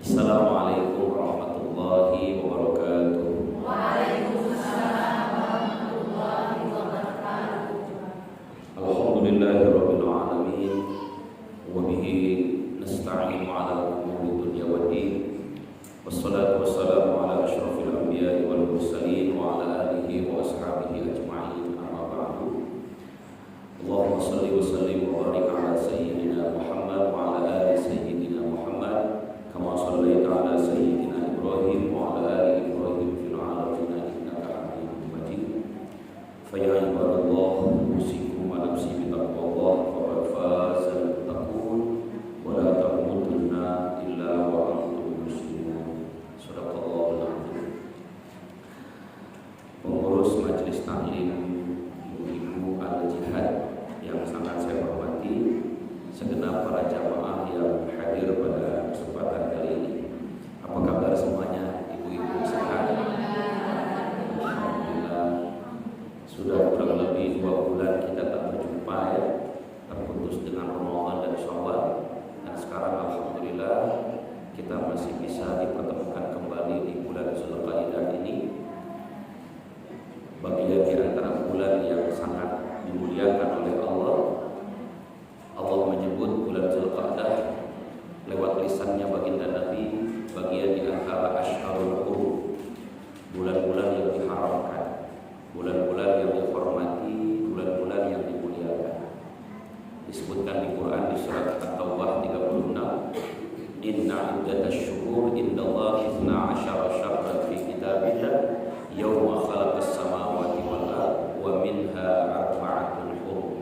Assalamualaikum warahmatullahi wabarakatuh. Waalaikumsalam warahmatullahi wabarakatuh. Alhamdulillahirabbil alamin wa bihi nasta'inu 'ala umuri dunya waddin. Wassalatu wassalamu ala asyrafil anbiya'i wal mursalin wa ala alihi wa ashabihi ajma'in. Amma ba'du. Allahumma shalli wa sallim wa barik ala sayyidina Muhammad wa ala ali sayyidina Muhammad kama shallaita ala sayyidina Ibrahim wa ala ali Ibrahim fil alamin innaka Hamidum Majid. Fa ya ibadallah usikum wa nafsi bi taqwallah faqad fazal muttaqun wa la tamutunna illa wa antum muslimun. Shadaqallahul azim. Pengurus majelis taklim ibu-ibu al-jihad yang sangat saya hormati, segenap para jamaah yang hadir pada kesempatan kali ini. Apa kabar semuanya, ibu-ibu sehat? Alhamdulillah. Sudah kurang lebih 2 bulan kita tak berjumpa ya, terputus dengan Ramadan dan Syawal. Dan sekarang alhamdulillah kita masih bisa dipertemukan kembali di bulan Zulqa'dah ini. Bagian di antara bulan yang sangat dimuliakan oleh Allah. Allah menyebut bulan Zulqa'dah lewat lisannya baginda Nabi bagian di antara asyharul hurum, bulan-bulan yang diharamkan, bulan-bulan yang dihormati, bulan-bulan yang dimuliakan. Disebutkan di Quran di surat At-Taubah 36, inna iddatasy syuhur indallahi 12 syahran fi kitabillah yauma khalaqas samawati wal ardh wa minha arba'atun hurum.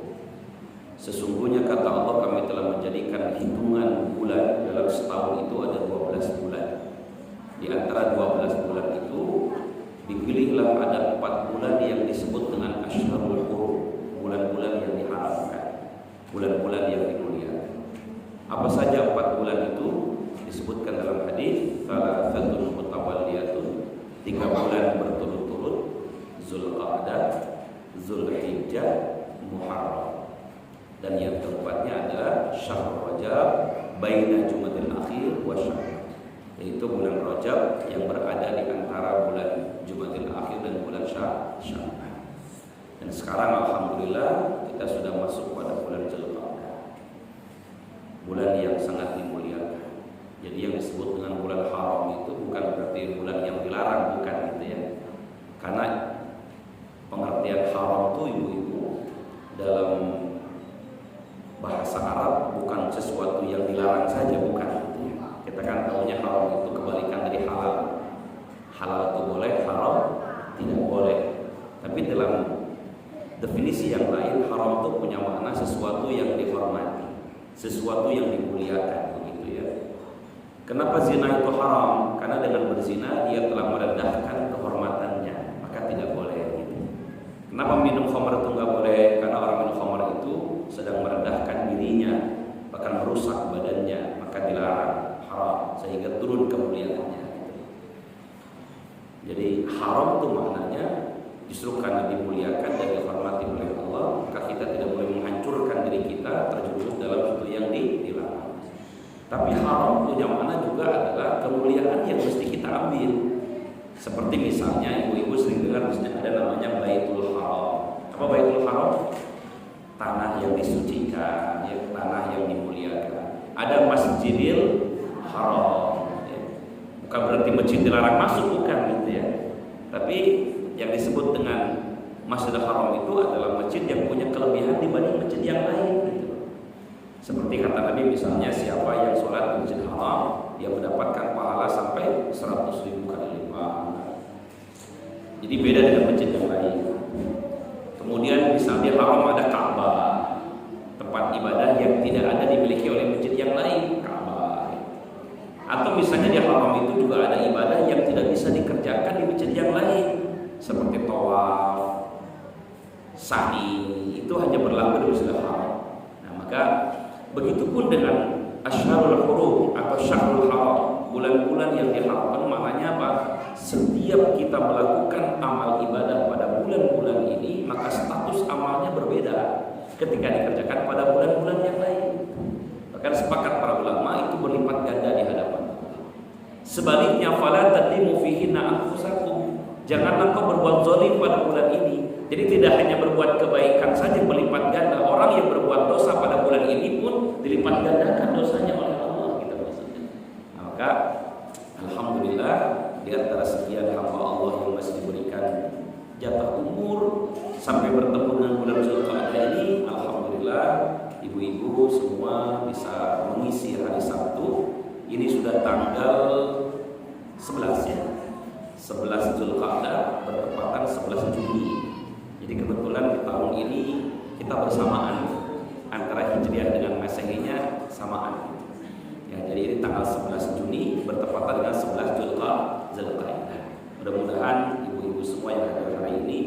Sesungguhnya kata Allah, kami telah menjadikan hitungan bulan dalam setahun itu ada 12 bulan. Di antara 12 bulan itu dipilihlah ada 4 bulan yang disebut dengan asyharul hurum, bulan-bulan yang diharamkan, bulan-bulan yang dimuliakan. Apa saja 4 bulan itu? Disebutkan dalam hadis, thalathatun mutawalliyatun, 3 bulan berturut-turut, Zulqa'dah, Zulhijjah, Muharram. Dan yang keempatnya adalah Syahrul Rajab baina Jumadil Akhir wa Syawal, yaitu bulan Rajab yang berada di antara bulan Jumadil Akhir dan bulan Syawal. Dan sekarang alhamdulillah kita sudah masuk pada bulan Zulqa'dah, bulan yang sangat dimuliakan. Jadi yang disebut dengan bulan haram itu bukan berarti bulan yang dilarang, bukan gitu ya. Karena pengertian haram itu ibu-ibu dalam bahasa Arab bukan sesuatu yang dilarang saja, bukan. Kita kan tahunya haram itu kebalikan dari halal. Halal itu boleh, haram tidak boleh. Tapi dalam definisi yang lain, haram itu punya makna sesuatu yang dihormati, sesuatu yang dimuliakan, begitu ya. Kenapa zina itu haram? Karena dengan berzina dia telah merendahkan kehormatannya, maka tidak boleh gitu. Kenapa minum khamar itu nggak boleh? Karena orang minum khamar itu sedang merendahkan dirinya, bahkan merusak badannya, maka dilarang, haram, sehingga turun kemuliaannya. Jadi haram itu maknanya justru karena dimuliakan dan dihormati oleh Allah, maka kita tidak boleh menghancurkan diri kita terjerumus dalam sesuatu yang dilarang. Tapi haram punya makna juga adalah kemuliaan yang mesti kita ambil. Seperti misalnya ibu-ibu sering dengar misalnya ada namanya Baitul Haram. Apa Baitul Haram? Tanah yang disucikan, ya, tanah yang dimuliakan. Ada Masjidil Haram, ya. Bukan berarti masjid dilarang masuk, bukan gitu ya. Tapi yang disebut dengan Masjidil Haram itu adalah masjid yang punya kelebihan dibanding masjid yang lain gitu. Seperti kata Nabi misalnya, siapa yang sholat di Masjidil Haram dia mendapatkan pahala sampai 100.000 kali lipat. Jadi beda dengan masjid yang lain. Kemudian misalnya haram ada Ka'bah, tempat ibadah yang tidak ada dimiliki oleh masjid yang lain, Ka'bah. Atau misalnya di haram itu juga ada ibadah yang tidak bisa dikerjakan di masjid yang lain, seperti tawaf, sa'i, itu hanya berlaku di Masjidil Haram. Nah, maka begitupun dengan asyharul hurum atau syahrul haram, bulan-bulan yang diharamkan, maknanya apa? Setiap kita melakukan amal ibadah pada bulan-bulan ini ketika dikerjakan pada bulan-bulan yang lain. Bahkan sepakat para ulama itu berlipat ganda di hadapan Allah. Sebaliknya, fala tadlimu fihinna anfusakum, janganlah kau berbuat zalim pada bulan ini. Jadi tidak hanya berbuat kebaikan saja berlipat ganda, orang yang berbuat dosa pada bulan ini pun dilipat gandakan dosanya oleh Allah, kita maksudnya. Maka alhamdulillah di antara sekian hamba Allah yang masih diberikan jatah umur sampai bertemu dengan bulan Zulqa'dah ini, alhamdulillah ibu-ibu semua bisa mengisi hari Sabtu. Ini sudah tanggal 11 ya. 11 Zulqa'dah bertepatan 11 Juni. Jadi kebetulan di tahun ini kita bersamaan antara Hijriah dengan Masehinya samaan. Ya, jadi ini tanggal 11 Juni bertepatan dengan 11 Zulqa'dah. Mudah-mudahan ibu-ibu semua yang hadir hari ini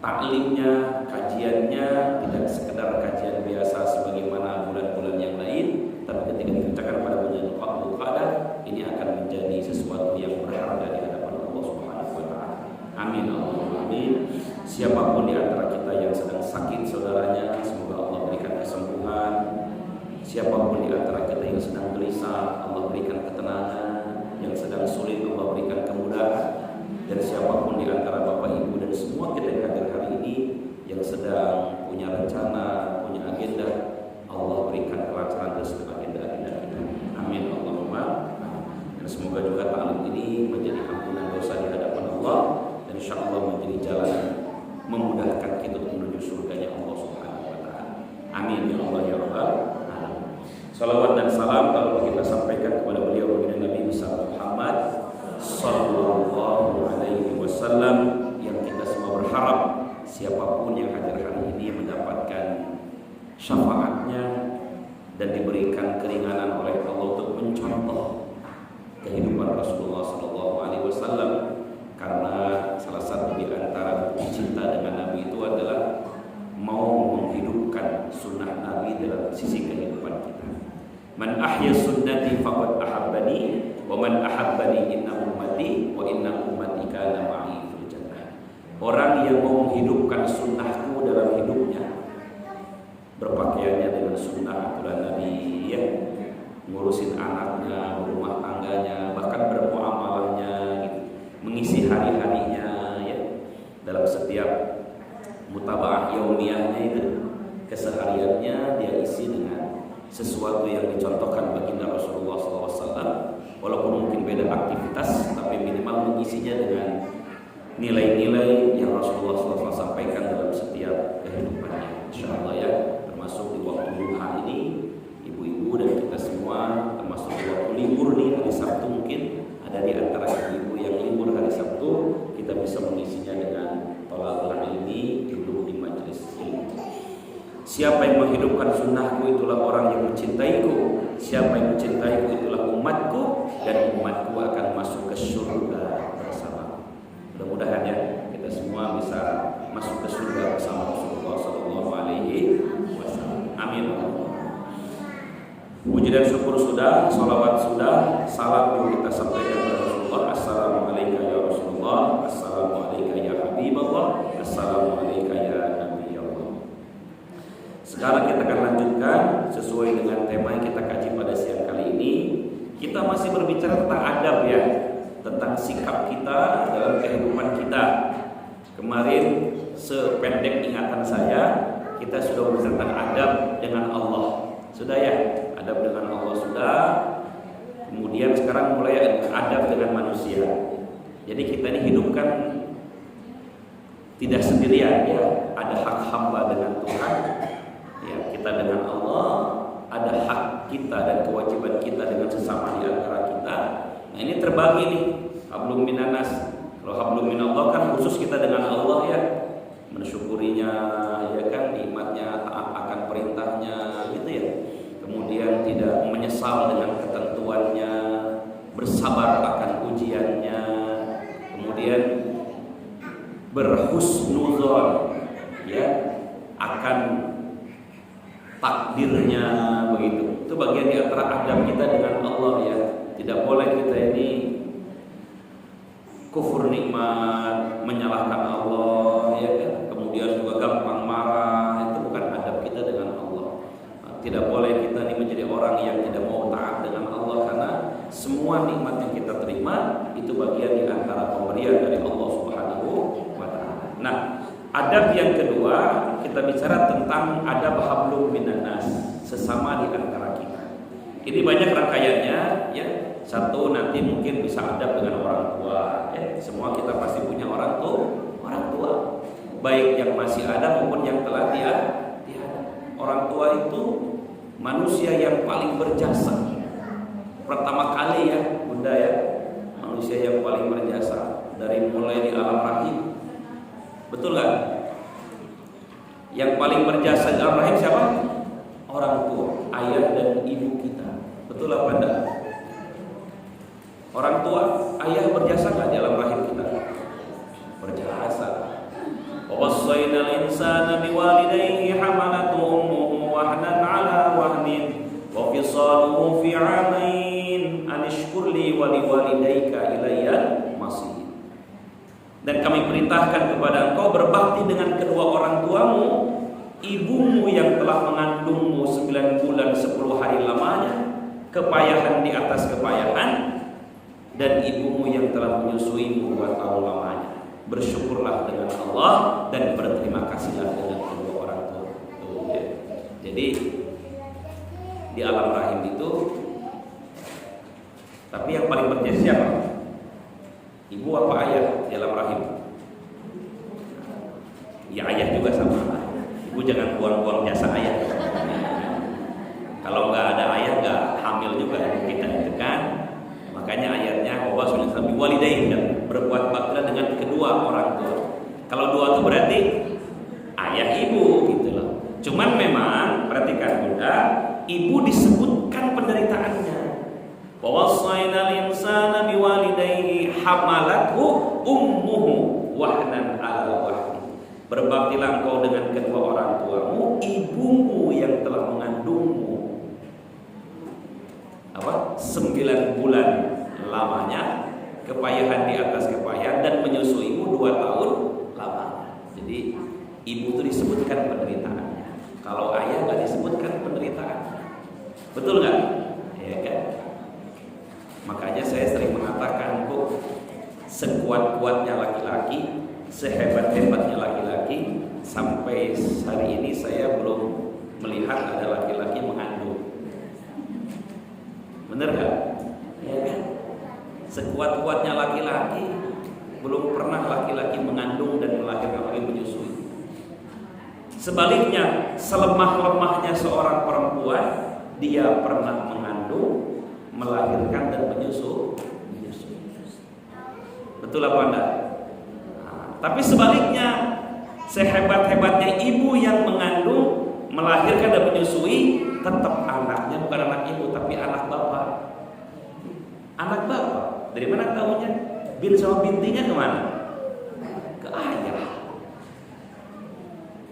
taklimnya, kajiannya tidak sekedar kajian biasa sebagaimana bulan-bulan yang lain, tapi ketika dikerjakan pada bulan Zulqa'dah ini akan menjadi sesuatu yang berharga di hadapan Allah Subhanahu wa taala. Amin Allahumma amin. Siapapun di antara kita yang sedang sakit saudaranya, semoga Allah berikan kesembuhan. Siapapun di antara kita yang sedang gelisah, Allah berikan ketenangan. Yang sedang sulit, Allah berikan kemudahan. Dan siapapun di antara Bapak Ibu dan semua kita yang hadir hari ini yang sedang punya rencana, punya agenda, Allah berikan kelancaran dan setiap agenda-agenda kita. Amin Allahumma. Dan semoga juga taklim ini menjadi ampunan dosa di hadapan Allah, dan insya Allah menjadi jalan memudahkan kita untuk menuju surganya Allah Subhanahu wa taala. Amin ya Allah ya Rabbal alamin. Salawat dan salam kalau kita sampaikan kepada beliau baginda Nabi Muhammad sallallahu alaihi wasallam, yang kita semua berharap siapapun yang hadir hari ini mendapatkan syafaatnya dan diberikan keringanan oleh Allah untuk mencontoh kehidupan Rasulullah sallallahu alaihi wasallam. Karena salah satu di antara bukti cinta dengan Nabi itu adalah mau menghidupkan sunnah Nabi dalam sisi kehidupan kita. Man ahya sunnati faqad ahabbani wa man ahabbani inna ummati wa inna ummati kana ma'i fil jannah. Orang yang mau menghidupkan sunnahku dalam hidupnya, berpakaiannya dengan sunnah aturan Nabi, ya, ngurusin anaknya, berumah tangganya, bahkan bermuamalahnya gitu, mengisi hari-harinya ya, dalam setiap mutabaah yaumiyahnya itu, kesehariannya dia isi dengan sesuatu yang dicontohkan baginda Rasulullah SAW. Walaupun mungkin beda aktivitas, tapi minimal mengisinya dengan nilai-nilai yang Rasulullah SAW sampaikan dalam setiap kehidupannya. InsyaAllah ya, termasuk di waktu duha ini, ibu-ibu dan kita semua, termasuk di waktu libur nih, hari Sabtu mungkin ada di antara ibu-ibu yang libur hari Sabtu, kita bisa mengisinya dengan thalaqul ilmi, duduk di majelis ilmu. Siapa yang menghidupkan sunnahku itulah orang yang mencintaiku. Siapa yang mencintaiku itulah umatku, dan umatku akan masuk ke surga bersama. Mudah-mudahan ya kita semua bisa masuk ke surga bersama Rasulullah Sallallahu Alaihi Wasallam. Amin. Puji dan syukur sudah, salawat sudah, salam juga kita sampaikan kepada Rasulullah. Assalamualaikum ya Rasulullah, assalamualaikum ya Habibullah, assalamualaikum ya Nabi Allah. Sekarang kita akan lanjutkan sesuai dengan tema yang kita kaji pada siang kali ini. Kita masih berbicara tentang adab ya, tentang sikap kita dalam kehidupan kita. Kemarin sependek ingatan saya, kita sudah berbicara tentang adab dengan Allah. Sudah ya, adab dengan Allah sudah. Kemudian sekarang mulai adab dengan manusia. Jadi kita ini hidup kan tidak sendirian ya, ada hak hamba dengan Tuhan. Ya, kita dengan Allah, ada hak kita dan kewajiban kita dengan sesama di antara kita. Nah, ini terbagi nih, hablum minanas. Kalau hablum minallah kan khusus kita dengan Allah ya, mensyukurinya ya kan, nikmatnya, taat akan perintahnya gitu ya. Kemudian tidak menyesal dengan ketentuannya, bersabar akan ujiannya, kemudian berhusnuzon ya akan takdirnya begitu. Itu bagian di antara adab kita dengan Allah ya. Tidak boleh kita ini kufur nikmat, menyalahkan Allah ya kan. Kemudian juga gampang marah, itu tidak boleh kita ini menjadi orang yang tidak mau taat dengan Allah, karena semua nikmat yang kita terima itu bagian di antara pemberian dari Allah Subhanahu wa taala. Nah, adab yang kedua, kita bicara tentang adab hablum minan nas, sesama di antara kita. Ini banyak rangkaiannya ya. Satu, nanti mungkin bisa adab dengan orang tua ya. Semua kita pasti punya orang tua, baik yang masih ada maupun yang telah tiada. Orang tua itu manusia yang paling berjasa. Pertama kali ya Bunda ya, manusia yang paling berjasa dari mulai di alam rahim. Betul kan? Yang paling berjasa di alam rahim siapa? Orang tua, ayah dan ibu kita. Betul apa enggak? Orang tua, ayah berjasa nggak di alam rahim kita? Berjasa. Wawasainal insana biwalidayhi hamalatu ummuhu wahnan ala wahnin wa fisaluhu fi 'amain an ishkur li wa liwalidayka ilayya masih. Dan kami perintahkan kepada engkau berbakti dengan kedua orang tuamu, ibumu yang telah mengandungmu 9 bulan 10 hari lamanya, kepayahan di atas kepayahan, dan ibumu yang telah menyusuimu 2 tahun lamanya. Bersyukurlah dengan Allah dan berterima kasihlah dengan kedua orang tua. Ya. Jadi di alam rahim itu, tapi yang paling berjasa siapa? Ibu apa ayah di alam rahim? Ya ayah juga sama. Ibu jangan buang-buang jasa ayah. Kalau nggak ada ayah nggak hamil juga kita itu kan. Makanya ayatnya Allah SWT biwalidayhi, berbuat bakti dengan kedua orang tua. Kalau dua itu berarti ayah ibu gitu loh. Cuman memang perhatikan Bunda, ibu disebutkan penderitaannya. Wawasainal insana biwalidayhi hamalathu ummuhu wahnan ala wahnin. Berbaktilah engkau dengan kedua orang tuamu, ibumu yang telah mengandungmu 9 bulan lamanya, kepayahan di atas kepayahan, dan menyusuimu 2 tahun lamanya. Jadi ibu itu disebutkan penderitaannya. Kalau ayah nggak disebutkan penderitaannya. Betul nggak? Ya kan? Makanya saya sering mengatakan, Bu, sekuat-kuatnya laki-laki, sehebat-hebatnya laki-laki, sampai hari ini saya belum melihat ada laki-laki mengandung. Bener gak? Ya kan? Sekuat-kuatnya laki-laki, belum pernah laki-laki mengandung dan melahirkan lagi menyusui. Sebaliknya, selemah-lemahnya seorang perempuan, dia pernah mengandung, melahirkan dan menyusui. Betul apa enggak? Nah, tapi sebaliknya, sehebat-hebatnya ibu yang mengandung, melahirkan dan menyusui, tetap anaknya bukan anak ibu tapi anak bapak. Anak bapak. Dari mana tahunya? Bin sama bintinya kemana? Ke ayah.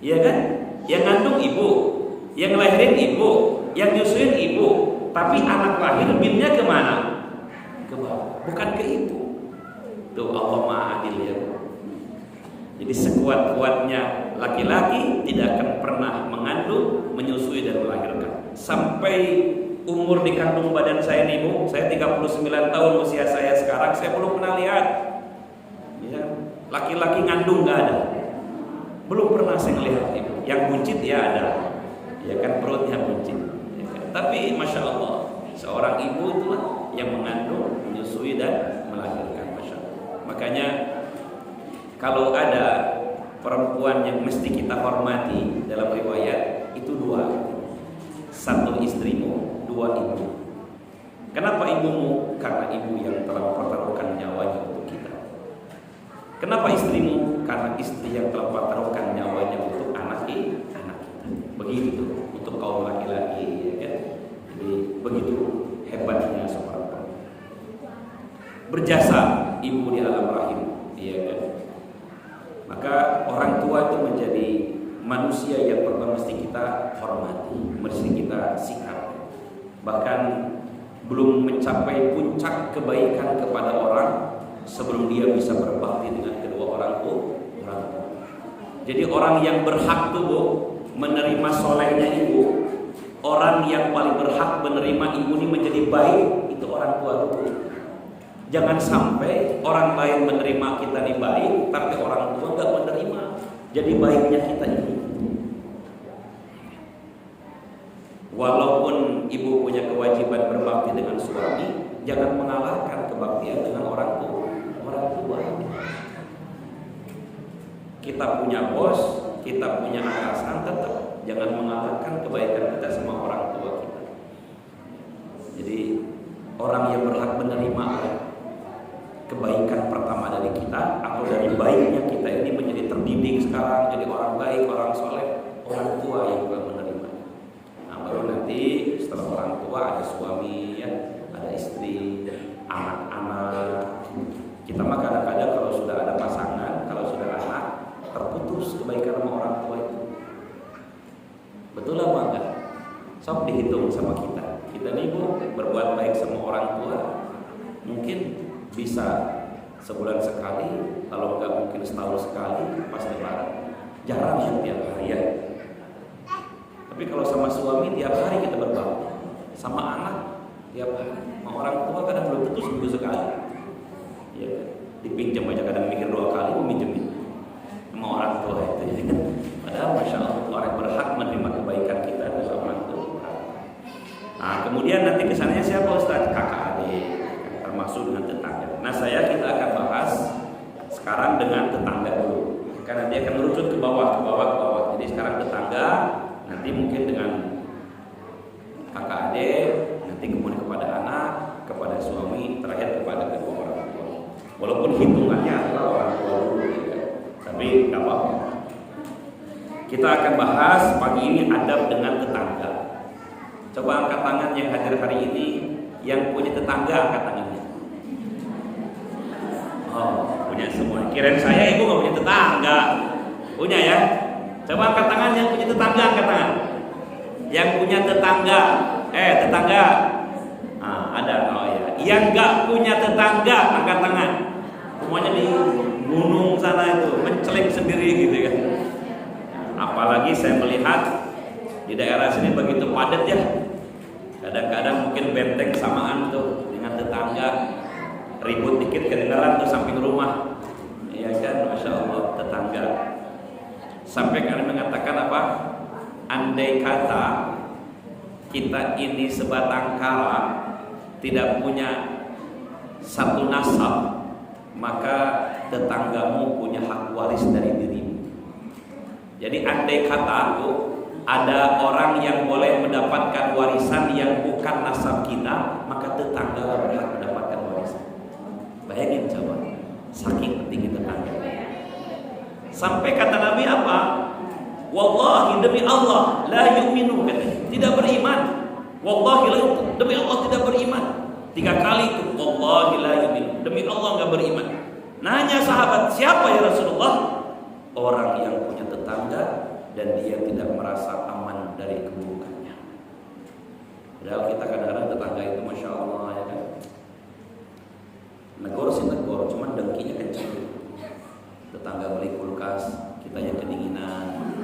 Iya kan? Yang ngandung ibu, yang ngelahirin ibu, yang nyusuin ibu, tapi anak lahir binnya kemana? Ke bapak, bukan ke ibu. Tuh Allah Maha Adil ya. Jadi sekuat-kuatnya laki-laki tidak akan pernah mengandung, menyusui dan melahirkan. Sampai umur di kandung badan saya nih Bu, saya 39 tahun usia saya sekarang, saya belum pernah lihat ya, laki-laki ngandung nggak ada. Belum pernah saya lihat ibu. Yang buncit ya ada, ya kan, perutnya buncit. Ya kan? Tapi masya Allah, seorang ibu itulah yang mengandung, menyusui dan melahirkan. Masya Allah. Makanya kalau ada perempuan yang mesti kita hormati dalam riwayat itu 2. 1 istrimu, 2 ibu. Kenapa ibumu? Karena ibu yang telah mempertaruhkan nyawanya untuk kita. Kenapa istrimu? Karena istri yang telah mempertaruhkan nyawanya untuk anak kita. Begitu untuk kaum laki-laki, ya kan? Jadi begitu hebatnya seorang perempuan. Berjasa ibu di alam rahim, ya kan? Maka orang tua itu menjadi manusia yang pertama mesti kita hormati, mesti kita sikap. Bahkan belum mencapai puncak kebaikan kepada orang sebelum dia bisa berbakti dengan kedua orang tua. Jadi orang yang berhak tuh Bu, menerima solehnya ibu Orang yang paling berhak menerima ibu ini menjadi baik itu orang tua dulu. Jangan sampai orang lain menerima kita ini baik, tapi orang tua nggak menerima. Jadi baiknya kita ini. Walaupun ibu punya kewajiban berbakti dengan suami, jangan mengalahkan kebaktian dengan orang tua. Kita punya bos, kita punya atasan, tetap jangan mengalahkan kebaikan kita sama orang tua kita. Jadi orang yang berhak menerima kebaikan pertama dari kita atau dari baiknya kita ini menjadi terdidik sekarang jadi orang baik, orang soleh, orang tua yang menerima. Nah baru nanti setelah orang tua ada suami, ya, ada istri, anak-anak. Kita mah kadang-kadang kalau sudah ada pasangan, kalau sudah anak, terputus kebaikan sama orang tua itu. Betul apa enggak? Sok dihitung sama kita. Kita nih Bu berbuat baik sama orang tua mungkin bisa sebulan sekali, kalau enggak mungkin setahun sekali pas lebaran. Jarang ya tiap hari ya. Tapi kalau sama suami tiap hari kita berbakti, sama anak tiap hari, sama orang tua kadang belum tentu seminggu sekali. Ya, dipinjam aja kadang mikir 2 kali mau minjemin sama orang tua itu. Ya. Padahal masya Allah orang berhak menerima kebaikan kita adalah orang tua. Nah kemudian nanti kesannya siapa Ustaz? Kakak adik, termasuk dengan tetangga. Nah kita akan bahas sekarang dengan tetangga dulu, karena dia akan merucut ke bawah. Jadi sekarang tetangga, nanti mungkin dengan kakak adik, nanti kemudian kepada anak, kepada suami, terakhir kepada kedua orang tua. Walaupun hitungannya adalah orang tua dulu, ya. Tapi nggak apa-apa. Kita akan bahas pagi ini adab dengan tetangga. Coba angkat tangan yang hadir hari ini yang punya tetangga, angkat tangannya. Oh, punya semua. Kirain saya ibu nggak punya tetangga. Punya ya? Coba angkat tangan yang punya tetangga, angkat tangan. Yang punya tetangga, tetangga. Nah, ada. Oh ya. Yang nggak punya tetangga, angkat tangan. Semuanya di gunung sana itu menceling sendiri gitu kan. Apalagi saya melihat di daerah sini begitu padat ya. Kadang-kadang mungkin benteng samaan tuh dengan tetangga, ribut dikit kedengaran tuh samping rumah. Iya kan, masya Allah tetangga. Sampai kalian mengatakan apa? Andai kata kita ini sebatang kara tidak punya satu nasab, maka tetanggamu punya hak waris dari dirimu. Jadi andai kata aku ada orang yang boleh mendapatkan warisan yang bukan nasab kita, maka tetangga berhak mendapatkan warisan. Bayangin coba, saking pentingnya tetangga. Sampai kata Nabi apa? Wallahi demi Allah la yu'minu, tidak beriman. Wallahi demi Allah tidak beriman. 3 kali itu wallahi la yu'minu, demi Allah enggak beriman. Nanya sahabat, siapa ya Rasulullah? Orang yang punya tetangga dan dia tidak merasa aman dari keburukannya. Padahal kita kadang-kadang tetangga itu masya Allah ya kan. Negor sih negor, cuman dengkinya kencang. Tetangga beli kulkas, kita yang kedinginan.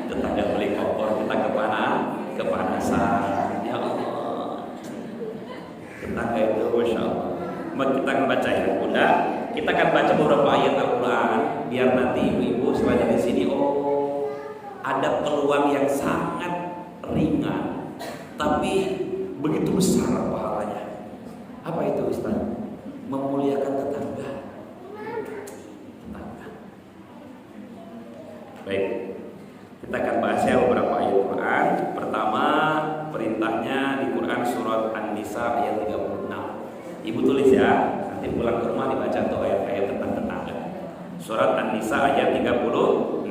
Tetangga beli kompor, kita kepanasan. Ya Allah. Tetangga itu masya Allah. Kita akan baca ya, Bunda. Kita akan baca beberapa ayat Al-Quran biar nanti ibu-ibu selain dari sini ada peluang yang sangat ringan tapi begitu besar pahalanya. Apa itu Ustaz? Memuliakan tetangga. Baik, kita akan bahas ya beberapa ayat Quran. Pertama, perintahnya di Quran surat An-Nisa ayat 36. Ibu tulis ya, nanti pulang ke rumah dibaca tuh ayat-ayat tentang tetangga. Surat An-Nisa ayat 36.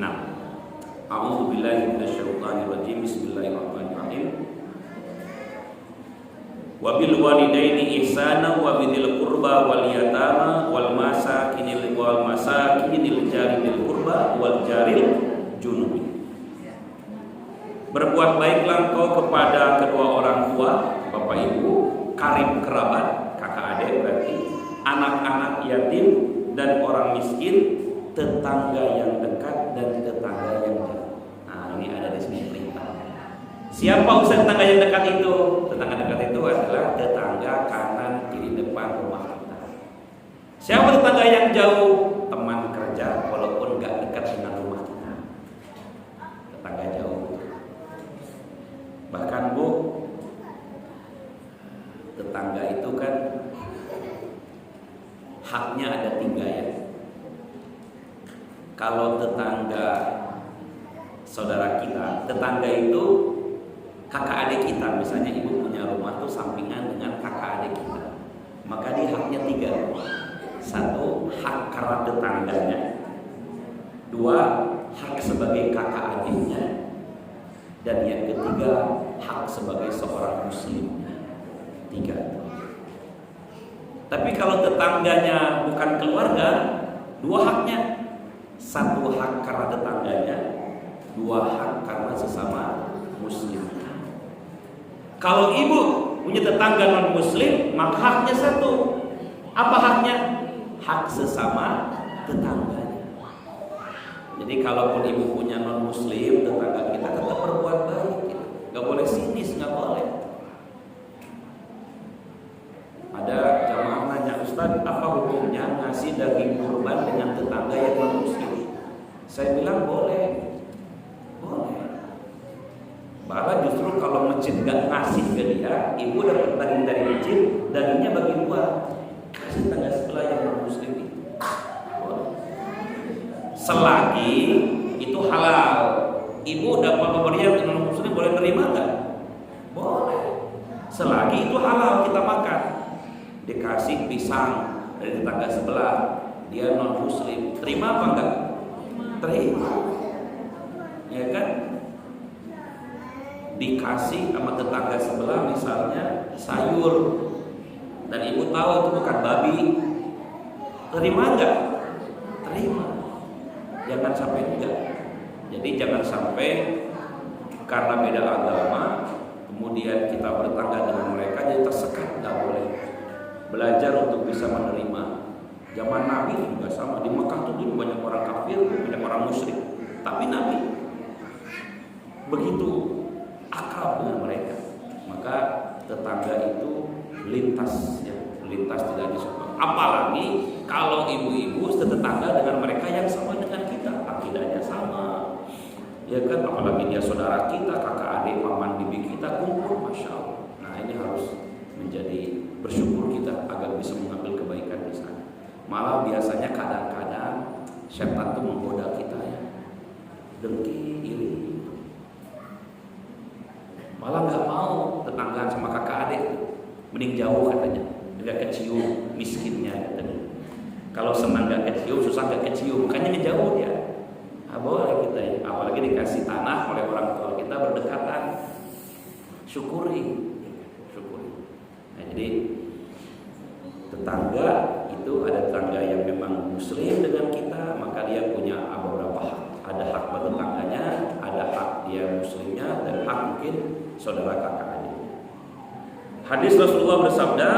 A'udzu billahi minasyaitonir rajim. Bismillahirrahmanirrahim. Wa bil walidaini ihsana wa bidzil qurba wal yatama wal masakinil jaril qurba wal jaril junubi. Berbuat baiklah engkau kepada kedua orang tua, bapak ibu, karib kerabat, kakak adik berarti, anak-anak yatim dan orang miskin, tetangga yang dekat dan tetangga yang jauh. Nah, ini ada di sini perintah. Siapa usaha tetangga yang dekat itu? Tetangga dekat itu adalah tetangga kanan kiri depan rumah kita. Siapa tetangga yang jauh? Teman kerja walaupun gak dekat dengan rumah kita. Tetangga jauh. Bahkan Bu, tetangga itu kan haknya ada 3 ya. Kalau tetangga saudara kita, tetangga itu kakak adik kita, misalnya ibu punya rumah tuh sampingan dengan kakak adik kita, maka dia haknya 3. 1, hak karena tetangganya. 2, hak sebagai kakak adiknya. Dan yang ketiga, hak sebagai seorang muslim. 3. Tapi kalau tetangganya bukan keluarga, 2 haknya. 1 hak karena tetangganya, 2 hak karena sesama muslim. Kalau ibu punya tetangga non muslim, maka haknya 1. Apa haknya? Hak sesama tetangganya. Jadi kalaupun ibu punya non muslim tetangga kita, tetap berbuat baik gitu. Gak boleh sinis, gak boleh. Ada jamaah nanya, Ustaz, apa hukumnya ngasih daging kurban dengan tetangga yang non muslim? Saya bilang boleh. Bahkan justru kalau masjid gak ngasih ke dia, ibu dapat daging dari masjid, dagingnya bagi 2, kasih tetangga sebelah yang non muslim itu. Selagi itu halal, ibu dapat pemberian non muslim boleh terima nggak? Boleh. Selagi itu halal kita makan. Dikasih pisang dari tetangga sebelah, dia non muslim, terima apa enggak? Terima. Ya kan? Dikasih sama tetangga sebelah misalnya sayur dan ibu tahu itu bukan babi, terima enggak? Terima. Jangan sampai enggak. Jadi jangan sampai karena beda agama kemudian kita bertangga dengan mereka jadi tersekat. Enggak boleh. Belajar untuk bisa menerima. Zaman Nabi juga sama. Di Mekah tuh dulu banyak orang kafir, banyak orang musyrik, tapi Nabi begitu akrab dengan mereka. Maka tetangga itu lintas tidak disukai. Apalagi kalau ibu-ibu setetangga dengan mereka yang sama dengan kita, akidahnya sama, ya kan? Apalagi dia saudara kita, kakak adik, paman bibi kita kumpul, masya Allah. Nah ini harus menjadi bersyukur kita agar bisa mengambil kebaikan di sana. Malah biasanya kadang-kadang syaitan itu menggoda kita ya, dengki, iri. Malah nggak mau tetanggaan sama kakak adik, mending jauh katanya, nggak kecium miskinnya katanya. Kalau senang nggak kecium, susah nggak kecium, makanya ngejauh dia. Nah, boleh kita ya, apalagi dikasih tanah oleh orang tua kita berdekatan, syukuri. Nah, jadi tetangga itu ada tetangga yang memang muslim dengan kita, maka dia punya beberapa hak. Ada hak bertetangganya, ada hak dia muslimnya, dan hak mungkin saudara kakak adik. Hadis Rasulullah bersabda,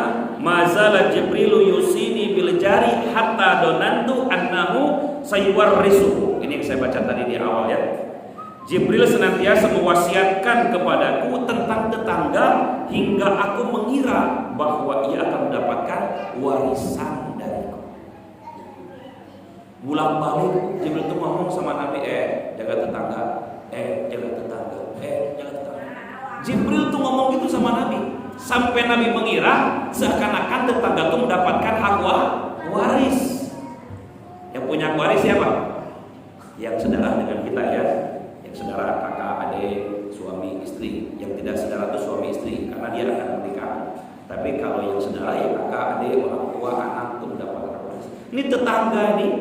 "Mazala Jibrilu yusini bil jari hatta donantu annahu sayuwarrisu." Ini yang saya baca tadi di awal ya. Jibril senantiasa mewasiatkan kepadaku tentang tetangga hingga aku mengira bahwa ia akan mendapatkan warisan dariku. Bolak-balik Jibril itu ngomong sama Nabi, jaga tetangga, jaga tetangga, jaga tetangga. Jibril tuh ngomong gitu sama Nabi sampai Nabi mengira seakan-akan tetangga itu mendapatkan hak waris. Yang punya waris siapa? Yang saudara dengan kita ya. Saudara, kakak, adik, suami, istri. Yang tidak saudara itu suami istri karena dia akan menikah. Tapi kalau yang saudara ya kakak, adik, orang tua, anak itu mendapatkan waris. Ini tetangga nih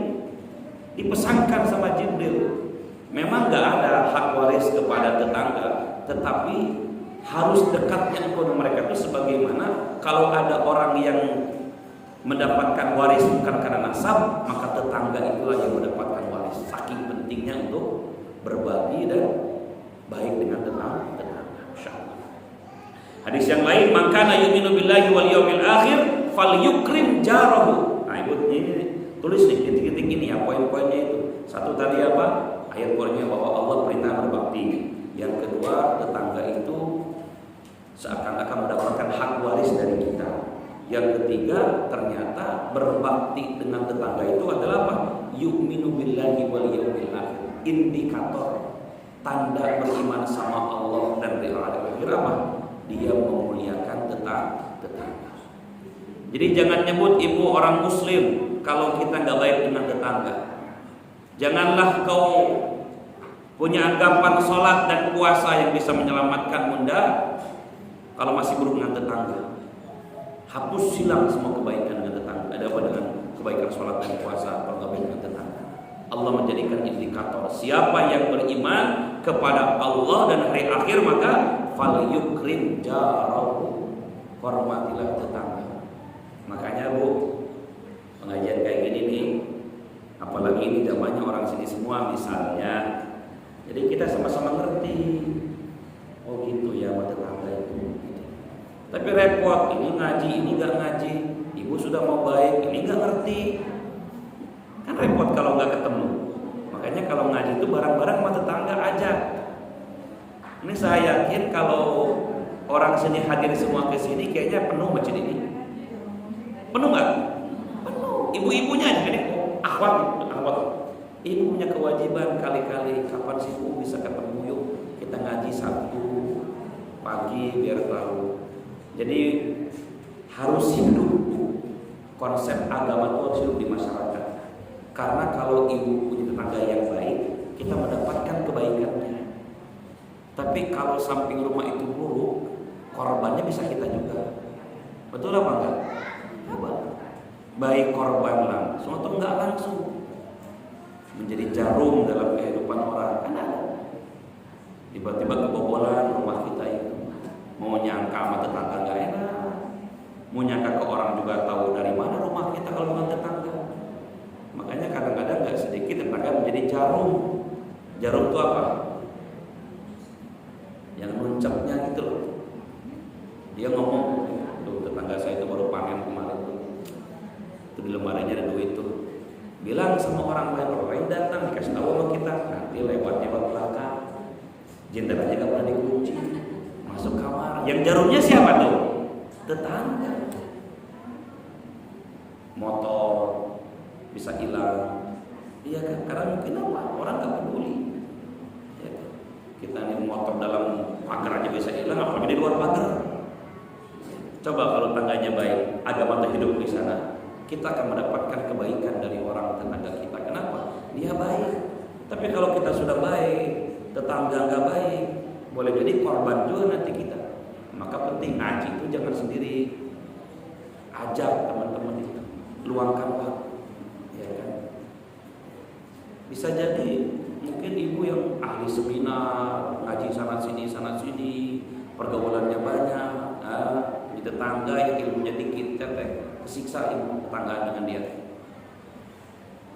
dipesankan sama Jibril. Memang nggak ada hak waris kepada tetangga, tetapi harus dekatnya engkau dengan mereka itu sebagaimana kalau ada orang yang mendapatkan waris bukan karena nasab, maka tetangga itulah yang mendapatkan waris. Saking pentingnya untuk berbagi dan baik dengan tetangga. Insyaallah. Hadis yang lain, "Maka yu'minu billahi wal yawmil akhir falyukrim jarahu." Nah, ibu ini tulis nih titik-titik ini ya, poin-poinnya itu. Satu tadi apa? Ayat Qur'annya bahwa Allah perintah berbakti. Yang kedua, tetangga itu seakan-akan mendapatkan hak waris dari kita. Yang ketiga, ternyata berbakti dengan tetangga itu adalah apa? Yu'minu billahi wal yawmil akhir. Indikator tanda beriman sama Allah dan hari akhir apa? Dia memuliakan tetangga. Jadi jangan nyebut ibu orang muslim kalau kita nggak baik dengan tetangga. Janganlah kau punya anggapan sholat dan puasa yang bisa menyelamatkan bunda kalau masih buruk dengan tetangga. Hapus silang semua kebaikan dengan tetangga. Ada apa dengan kebaikan sholat dan puasa kalau nggak baik dengan tetangga? Allah menjadikan indikator siapa yang beriman kepada Allah dan hari akhir, maka falyukrim jarahu, hormatilah tetangga. Makanya Bu, pengajian kayak gini nih, apalagi ini zamannya orang sini semua misalnya, jadi kita sama-sama ngerti. Oh gitu ya sama tetangga itu. Tapi repot, ini ngaji, ini gak ngaji. Ibu sudah mau baik, ini gak ngerti. Kan repot kalau gak ketemu. Makanya kalau ngaji itu bareng-bareng sama tetangga aja. Ini saya yakin kalau orang sini hadir semua ke sini, kayaknya penuh masjid ini. Penuh nggak? Penuh. Ibu-ibunya aja ini akhwat. Ibu punya kewajiban kali-kali kapan sih Bu bisa ketemu, yuk kita ngaji Sabtu pagi biar tahu. Jadi harus hidup konsep agama itu harus hidup di masyarakat. Karena kalau ibu punya tetangga yang baik, kita mendapatkan kebaikannya. Tapi kalau samping rumah itu buruk, korbannya bisa kita juga. Betul apa enggak? Baik korban langsung atau enggak langsung, menjadi jarum dalam kehidupan orang. Kan ada tiba-tiba kebobolan rumah kita itu, mau nyangka sama tetangga enggak enak, mau nyangka ke orang juga tahu dari mana rumah kita kalau bukan tetangga. Makanya kadang-kadang enggak sedikit tetangga menjadi jarum. Jarum itu apa? Yang nuncapnya gitu loh. Dia ngomong, tuh tetangga saya itu baru panen kemarin tuh. Itu di lemarinya ada duit tuh. Bilang sama orang lain datang dikasih tahu sama kita, nanti lewat belakang. Jendelanya gak pernah dikunci, masuk kamar. Yang jarumnya siapa tuh? Tetangga. Motor bisa hilang, iya kan? Karena mungkin apa? Orang gak peduli. Ya kan? Kita ini motor dalam pagar aja bisa hilang, apalagi di luar pagar. Coba kalau tangganya baik, agama hidup di sana, kita akan mendapatkan kebaikan dari orang tetangga kita. Kenapa? Dia baik. Tapi kalau kita sudah baik, tetangga nggak baik, boleh jadi korban juga nanti kita. Maka penting ngaji itu jangan sendiri, ajak teman-teman itu, luangkan waktu, ya kan? Bisa jadi mungkin ibu yang ahli seminar, ngaji sana sini, pergaulannya banyak. Di tetangga yang ilmunya dikit, kesiksa ibu tetangga dengan dia.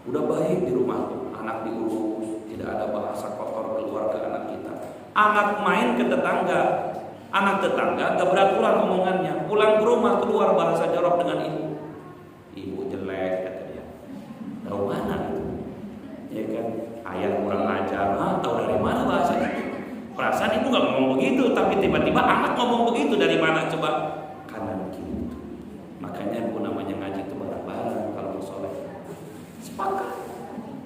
Udah baik di rumah tuh, anak diurus, tidak ada bahasa kotor keluar ke anak kita. Anak main ke tetangga, anak tetangga gak beraturan omongannya, pulang ke rumah keluar bahasa jorok dengan ibu. Ibu jelek kata dia. Tahu mana itu? Ya kan, ayah kurang ajar, tahu dari mana bahasanya? Perasaan ibu gak ngomong begitu, tapi tiba-tiba anak ngomong begitu, dari mana coba? Kanan kiri. Makanya ibu namanya ngaji itu bareng-bareng kalau soleh. Sepakat.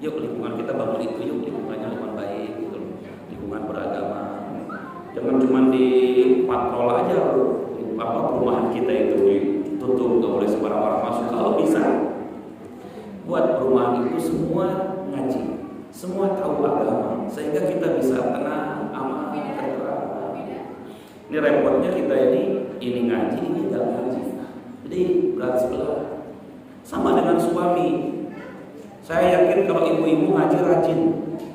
Yuk lingkungan kita bangun itu, yuk lingkungannya lingkungan baik, gitu. Lingkungan beragama. Jangan cuma di patrol aja, perumahan kita itu ditutup, gak boleh sembarang orang masuk. Kalau bisa, buat perumahan itu semua ngaji, semua tahu agama, sehingga kita bisa tenang, aman, terang. Ini repotnya kita ini ngaji, ini gak ngaji. Jadi berat sebelah. Sama dengan suami. Saya yakin kalau ibu-ibu ngaji rajin,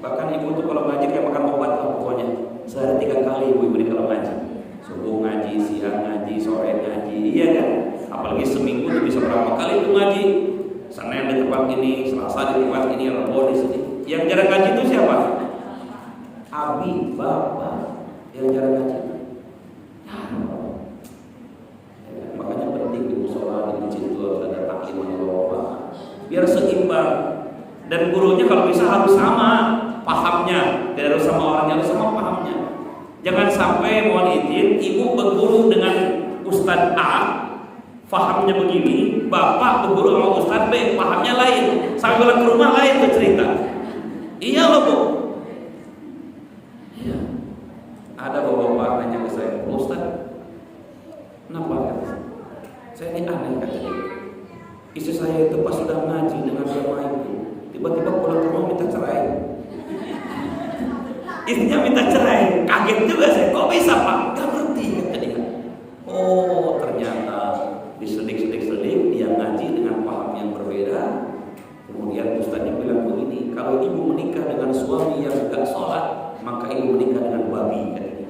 bahkan ibu itu kalau ngaji kayak makan obat lah pokoknya. Sehari 3 kali ibu-ibu ini kalau ngaji. Subuh ngaji, siang ngaji, sore ngaji, iya kan? Apalagi seminggu itu bisa berapa kali itu ngaji? Senin di tempat ini, Selasa di tempat ini, Rabu di sini. Yang jarang ngaji itu siapa? Abi, bapak yang jarang ngaji. Makanya penting di musola, di masjid itu harus ada taklim Allah, biar seimbang. Dan gurunya kalau bisa harus sama pahamnya, tidak harus sama orangnya, harus sama pahamnya. Jangan sampai mohon izin ibu berguru dengan Ustadz A, fahamnya begini, bapak berguru sama Ustadz B, fahamnya lain. Sampai pulang ke rumah lain tuh cerita. Iya loh bu. Iya. Ada bapak-bapak nanya ke saya, Ustadz, kenapa? Saya ini aneh katanya. Istri saya itu pas sudah ngaji dengan bapak itu, tiba-tiba pulang ke rumah minta cerai. Istrinya minta cerai, kaget juga saya. Kok bisa pak? Gak ngerti kata dia. Oh ternyata disedik-sedik dia ngaji dengan paham yang berbeda. Kemudian ustaznya bilang begini, kalau ibu menikah dengan suami yang gak sholat, maka ibu menikah dengan babi katanya.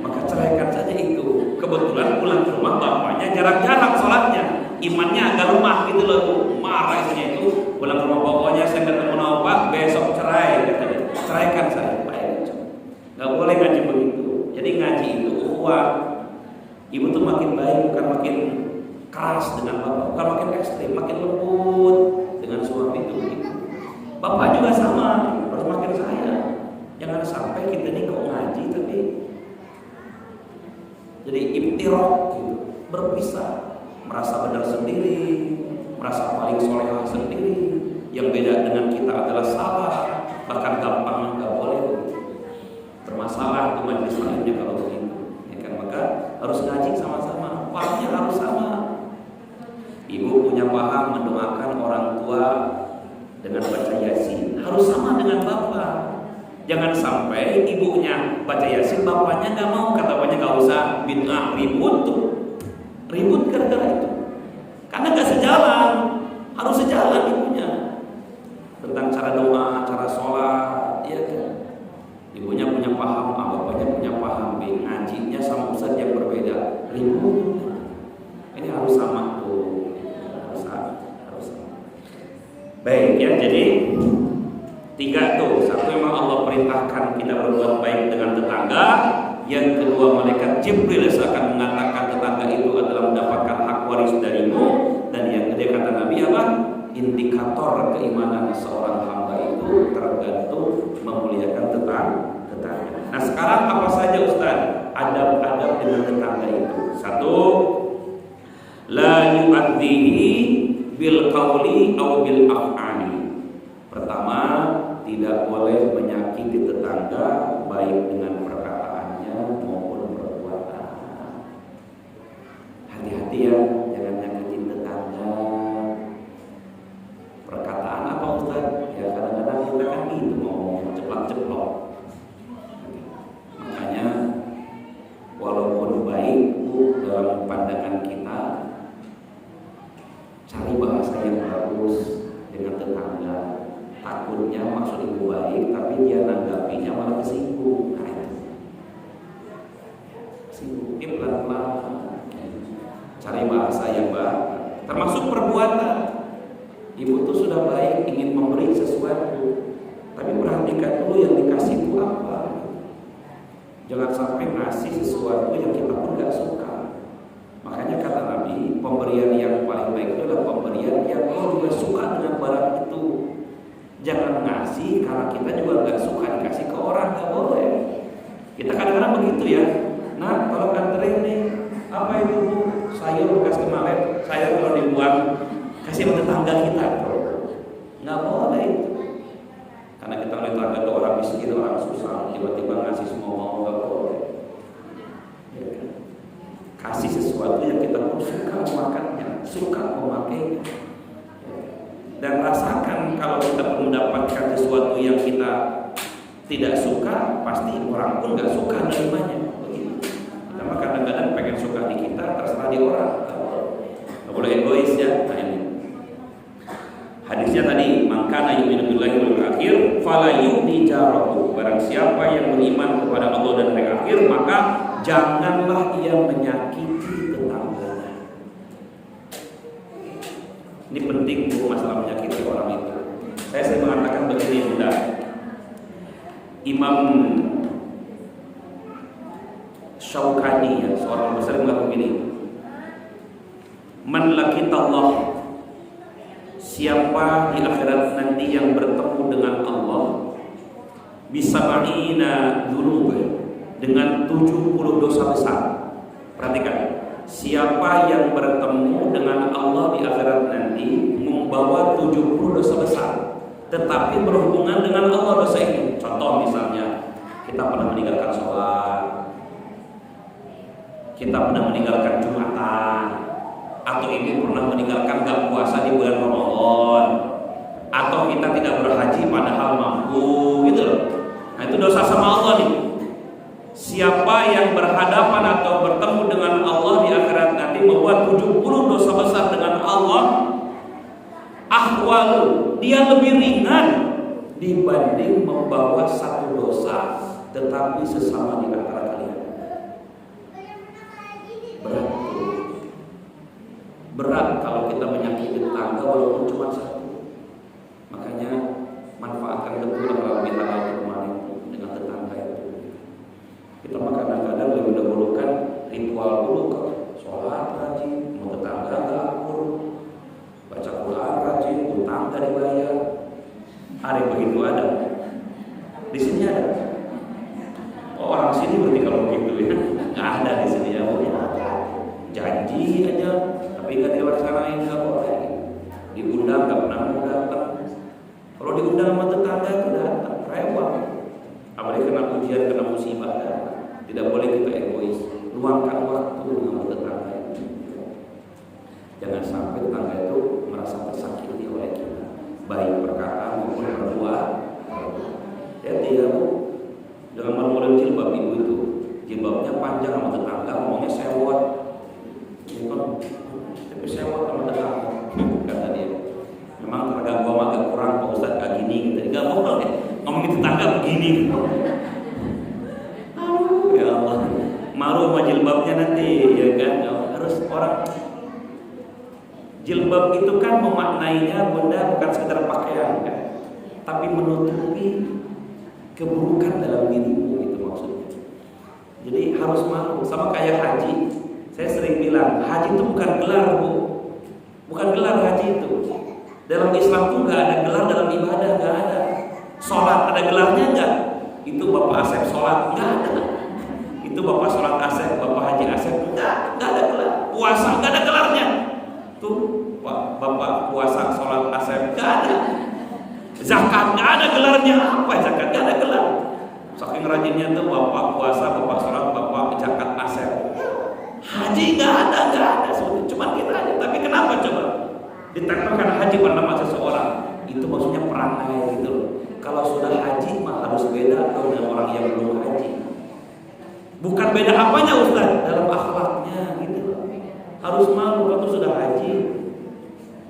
Maka ceraikan saja itu. Kebetulan pulang ke rumah bapaknya jarang-jarang sholatnya, imannya agak lemah gitu loh bu. Marah istrinya itu, pulang ke rumah pokoknya saya ketemu sama pak, besok cerai katanya. Ceraikan saya. Gak boleh ngaji begitu. Jadi ngaji itu ukhuwah. Ibu tuh makin baik bukan makin keras dengan bapak, bukan makin ekstrim, makin lembut dengan suami itu. Bapak juga sama, harus makin sayang. Jangan sampai kita ini kok ngaji tapi jadi ibtirah gitu, berpisah, merasa benar sendiri, merasa paling solehah sendiri. Yang beda dengan kita adalah salah, bahkan gampang nggak boleh. Bermasalah itu majelis taklimnya kalau begitu, ya kan? Maka harus ngaji sama-sama, pahamnya harus sama. Ibu punya paham mendoakan orang tua dengan baca yasin, harus sama dengan bapak. Jangan sampai ibunya baca yasin, bapaknya nggak mau, kata bapaknya nggak usah, bid'ah, ribut tuh, ribut gara-gara itu, karena nggak sejalan, harus sejalan ibunya tentang cara doa, cara sholat, ya kan? Ibunya punya paham A, bapaknya punya paham B, ngajinya sama ustaz yang berbeda, ribut. Ini harus sama tuh, harus sama. Baik ya, jadi 3 tuh. Satu, memang Allah perintahkan kita berbuat baik dengan tetangga. Yang kedua, malaikat Jibril akan mengatakan tetangga itu adalah mendapatkan hak waris darimu. Dan yang ketiga kata Nabi apa? Indikator keimanan seorang hamba itu tergantung memuliakan tetangga. Nah sekarang apa saja Ustaz adab-adab dengan tetangga itu? 1, la yu'adhihi bil qawli aw bil af'ali. Pertama, tidak boleh menyakiti tetangga baik dengan perkataannya maupun perbuatan. Hati-hati ya, jangan nyakitin tetangga. Perkataan apa Ustaz? Ya kadang-kadang kita kan gitu ngomong ceplok-ceplok. Makanya walaupun baik dalam pandangan kita, cari bahasa yang bagus dengan tetangga. Takutnya maksud ibu baik, tapi dia nanggapinya malah kesinggung. Nah itu kesinggung, pelan-pelan. Cari bahasa yang baik, termasuk perbuatan. Ibu tuh sudah baik, ingin memberi sesuatu, tapi perhatikan dulu yang dikasih itu apa. Jangan sampai ngasih sesuatu yang kita pun gak suka. Makanya kata Nabi, pemberian yang paling baik itu adalah pemberian yang kau juga suka dengan barang itu. Jangan ngasih karena kita juga gak suka dikasih ke orang, gak boleh. Kita kadang-kadang begitu ya. Nah, kalau kanterin nih, apa itu bu? Sayur bekas kemarin, saya kalau dibuang kasih sama tetangga kita, nggak boleh. Karena kita oleh tetangga itu orang miskin, orang susah, tiba-tiba ngasih semua mau, nggak boleh. Ya kan? Kasih sesuatu yang kita pun suka memakannya, suka memakainya. Dan rasakan kalau kita mendapatkan sesuatu yang kita tidak suka, pasti orang pun nggak suka menerimanya. Begitu. Karena kadang-kadang pengen suka di kita, terserah di orang. Nggak boleh egois ya. Nah ini. Hadisnya tadi, mangkana yu'minu billahi wal yawmil akhir fala yu'ti jarahu. Barang siapa yang beriman kepada Allah dan hari akhir, maka janganlah ia menyakiti tetangganya. Ini penting bu, masalah menyakiti orang itu. Saya mengatakan begini Bunda. Imam Syaukani ya, seorang besar mengatakan begini. Man laqitallah, siapa di akhirat nanti yang bertemu dengan Allah bisa ma'ina dzunub, dengan 70 dosa besar. Perhatikan, siapa yang bertemu dengan Allah di akhirat nanti membawa 70 dosa besar, tetapi berhubungan dengan Allah dosa itu. Contoh misalnya, kita pernah meninggalkan sholat, kita pernah meninggalkan Jumatan, atau ibu pernah meninggalkan gak puasa di bulan Ramadan, atau kita tidak berhaji padahal mampu, gitu loh. Nah itu dosa sama Allah nih. Siapa yang berhadapan atau bertemu dengan Allah di akhirat nanti membuat 70 dosa besar dengan Allah, ahwalu, dia lebih ringan dibanding membawa satu dosa tetapi sesama di antara kalian. Berat kalau kita menyakiti tetangga walaupun cuma satu. Makanya manfaatkan betul kalau kita lagi kemarin dengan tetangga itu. Kita kadang-kadang lebih dahulukan ritual dulu, ke sholat rajin, mau tetangga gak akur, baca Quran rajin, utang gak dibayar. Ada begitu ada. Di sini ada. Oh, orang sini berarti kalau begitu ya, nggak ada di sini ya. Janji aja, tapi nggak dilaksanain, nggak boleh. Diundang nggak pernah mau datang. Kalau diundang sama tetangga itu datang, rewel. Apalagi kena ujian, kena musibah, tidak boleh kita egois. Luangkan waktu dengan tetangga itu. Jangan sampai tetangga itu merasa tersakiti oleh kita, baik perkataan maupun perbuatan. Hati ya bu, jangan malu-malu jilbab ibu itu. Jilbabnya panjang sama tetangga, ngomongnya sewot. Tapi sewot sama tetangga, kata dia. Memang tetangga gua agak kurang, Pak Ustaz, gak gini gitu. Gak boleh ngomongin tetangga begini. Ya Allah, malu sama jilbabnya nanti, ya kan? Harus orang. Jilbab itu kan memaknainya benda bukan sekedar pakaian kan, tapi menutupi keburukan dalam dirimu, itu maksudnya. Jadi harus malu. Sama kayak haji. Saya sering bilang, haji itu bukan gelar bu, bukan gelar haji itu. Dalam Islam tuh nggak ada gelar dalam ibadah, nggak ada. Sholat ada gelarnya nggak? Itu Bapak Asep sholat nggak ada. Itu Bapak sholat Asep, Bapak Haji Asep nggak ada gelar. Puasa nggak ada gelarnya. Tuh Bapak puasa sholat Asep nggak ada. Zakat nggak ada gelarnya. Apa zakat? Nggak ada gelar. Saking rajinnya tuh Bapak puasa, Bapak sholat, Bapak zakat Asep. Haji nggak ada. Cuma kita aja. Tapi kenapa coba ditempelkan haji pada nama seseorang? Itu maksudnya perangai gitu loh. Kalau sudah haji mah harus beda dong dengan orang yang belum haji. Bukan beda apanya Ustaz, dalam akhlaknya gitu loh. Harus malu kalau sudah haji.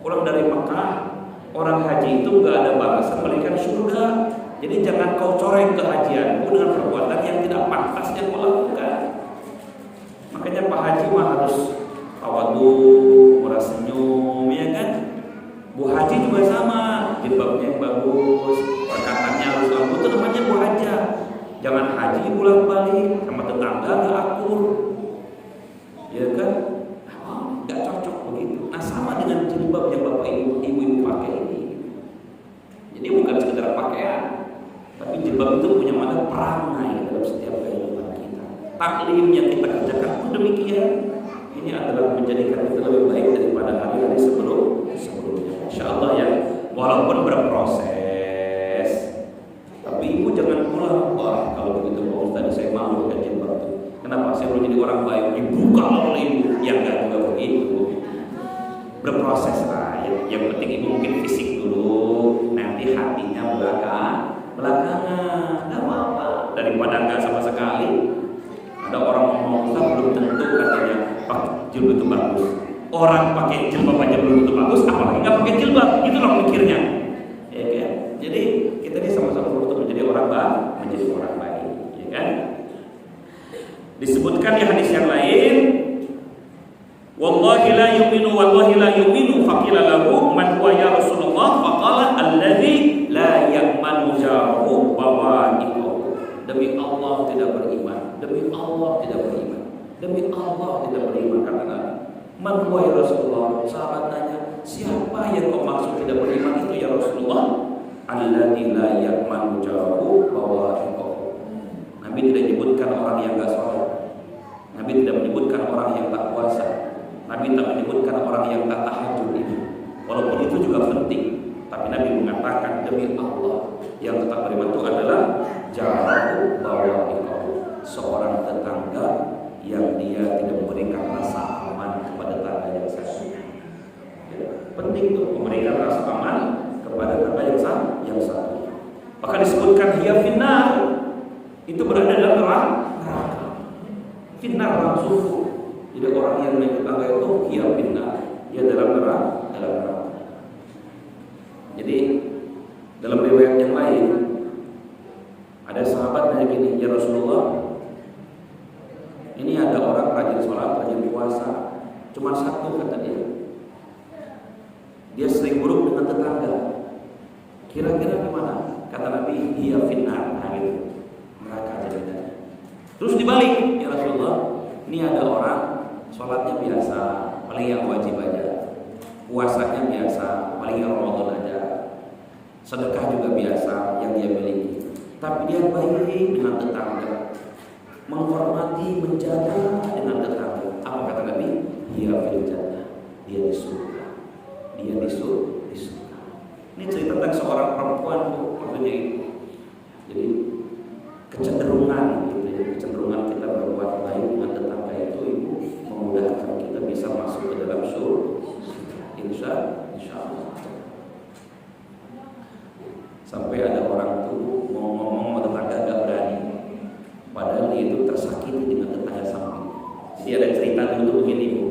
Pulang dari Mekah, orang haji itu nggak ada balasan melainkan surga. Jadi jangan kau coreng kehajianmu dengan perbuatan yang tidak pantas yang kau lakukan. Makanya Pak Haji mah harus tawadu, murah senyum, ya kan? Bu Haji juga sama, jilbabnya yang bagus, perkataannya harus bagus, itu namanya Bu Haja. Jangan haji bolak-balik sama tetangga nggak akur, ya kan? Nggak cocok begitu. Nah sama dengan jilbab yang bapak ibu pakai ini. Jadi bukan sekedar pakaian, tapi jilbab itu punya makna perangai dalam setiap kehidupan kita. Taklim yang kita kerjakan pun demikian. Ini adalah menjadikan kita lebih baik daripada hari-hari sebelumnya. Insyaallah ya, walaupun berproses. Tapi ibu jangan pulang, wah kalau begitu Pak Ustaz saya malu dengan jilbab itu. Kenapa? Saya belum jadi orang baik, dibuka oleh ibu. Ya enggak juga begitu. Berproses lah. Yang penting ibu mungkin fisik dulu, nanti hatinya belakangan. Enggak apa-apa. Daripada enggak sama sekali. Ada orang ngomong Ustaz belum tentu katanya pakai jilbab itu bagus. Orang pakai jilbab aja belum tentu bagus, apalagi nggak pakai jilbab, gitu loh mikirnya. Ya kan? Jadi kita ini sama-sama untuk menjadi orang baik, ya kan? Disebutkan di hadis yang lain, wallahi la yu'minu faqila lahu man huwa ya Rasulullah faqala alladzi la ya'manu jaruhu bawa'iqahu. Demi Allah tidak beriman, demi Allah tidak beriman, demi Allah tidak beriman, kata Nabi. Man huwa ya Rasulullah? Sahabat tanya, siapa yang kau maksud tidak beriman itu ya Rasulullah? Alladzi la ya'manu jaruhu bawa'iqahu. Nabi Nabi tidak menyebutkan orang yang gak sholat. Nabi tidak menyebutkan orang yang tak puasa. Nabi tak menyebutkan orang yang tak tahajud. Walaupun itu juga penting, tapi Nabi mengatakan demi Allah yang tetap beriman itu adalah jarahu bawa'iqahu, seorang tetangga yang dia tidak memberikan rasa aman kepada tetangga yang satu. Penting tuh memberikan rasa aman kepada tetangga yang satu. Maka disebutkan hiya finnar, itu berada dalam neraka. Finnar langsung. Jadi orang yang naik tetangga itu hiya finnar, dia dalam neraka. Jadi dalam riwayat yang lain ada sahabat nanya gini, ya Rasulullah, ini ada orang rajin sholat, rajin puasa, cuma satu kata dia sering buruk dengan tetangga. Kira-kira gimana? Kata Nabi, hiya finnar, gitu. Neraka jadinya. Terus dibalik, ya Rasulullah, ini ada orang sholatnya biasa, paling yang wajib aja, puasanya biasa, paling yang Ramadan aja, sedekah juga biasa yang dia miliki, tapi dia baik dengan tetangga, menghormati, menjaga dengan tetangga. Apa kata Nabi? Hiya fil jannah, dia di surga. Dia di surga. Ini cerita tentang seorang perempuan maksudnya itu. Jadi kecenderungan gitu ya, kecenderungan kita berbuat baik dengan tetangga itu memudahkan kita bisa masuk ke dalam surga. Insya Allah. Sampai ada orang tuh mau ngomong sama tetangga gak berani, padahal dia itu tersakiti dengan tetangga samping. Jadi ada cerita dulu begini Bu,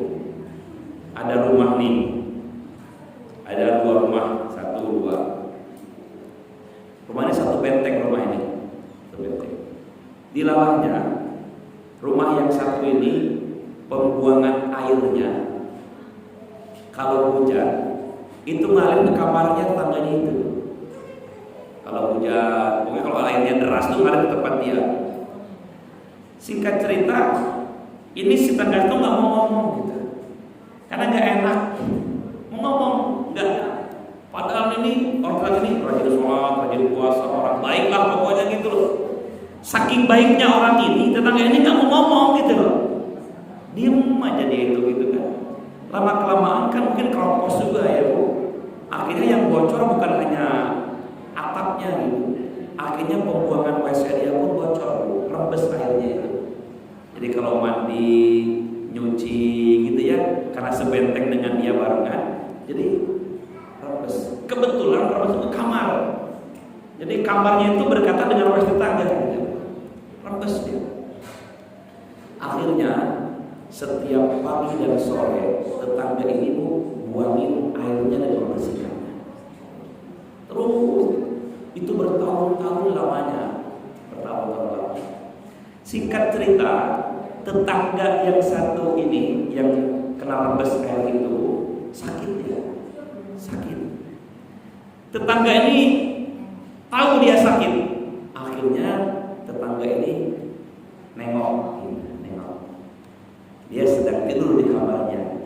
ada rumah nih, ada dua rumah, dua. Rumah ini satu benteng, rumah ini satu benteng. Di lalahnya rumah yang satu ini pembuangan airnya kalau hujan itu ngalir ke kamarnya tetangganya itu. Kalau hujan, pokoknya kalau airnya deras tuh ngalir ke tempat dia. Singkat cerita, ini si tetangga itu nggak mau ngomong gitu, karena nggak enak mau ngomong, nggak. Padahal ini orang ini rajin sholat, rajin puasa, orang baik lah pokoknya gitu loh. Saking baiknya orang ini, tetangga ini nggak mau ngomong gitu loh, diem aja dia itu gitu kan. Lama kelamaan kan mungkin keropos juga ya Bu. Akhirnya yang bocor bukan hanya atapnya gitu, akhirnya pembuangan WC dia pun bocor Bu, rembes airnya itu. Jadi kalau mandi, nyuci gitu ya, karena sebenteng dengan dia barengan, jadi rembes. Kebetulan rembes itu kamar, jadi kamarnya itu berdekatan dengan WC tetangga gitu. Rembes dia. Akhirnya setiap pagi dan sore tetangga ini buangin airnya dan membersihkannya. Terus itu bertahun-tahun lamanya, bertahun-tahun lamanya. Singkat cerita, tetangga yang satu ini yang kena rembes air itu sakit ya, sakit. Tetangga ini tahu dia sakit, akhirnya tetangga ini nengok. Dia sedang tidur di kamarnya,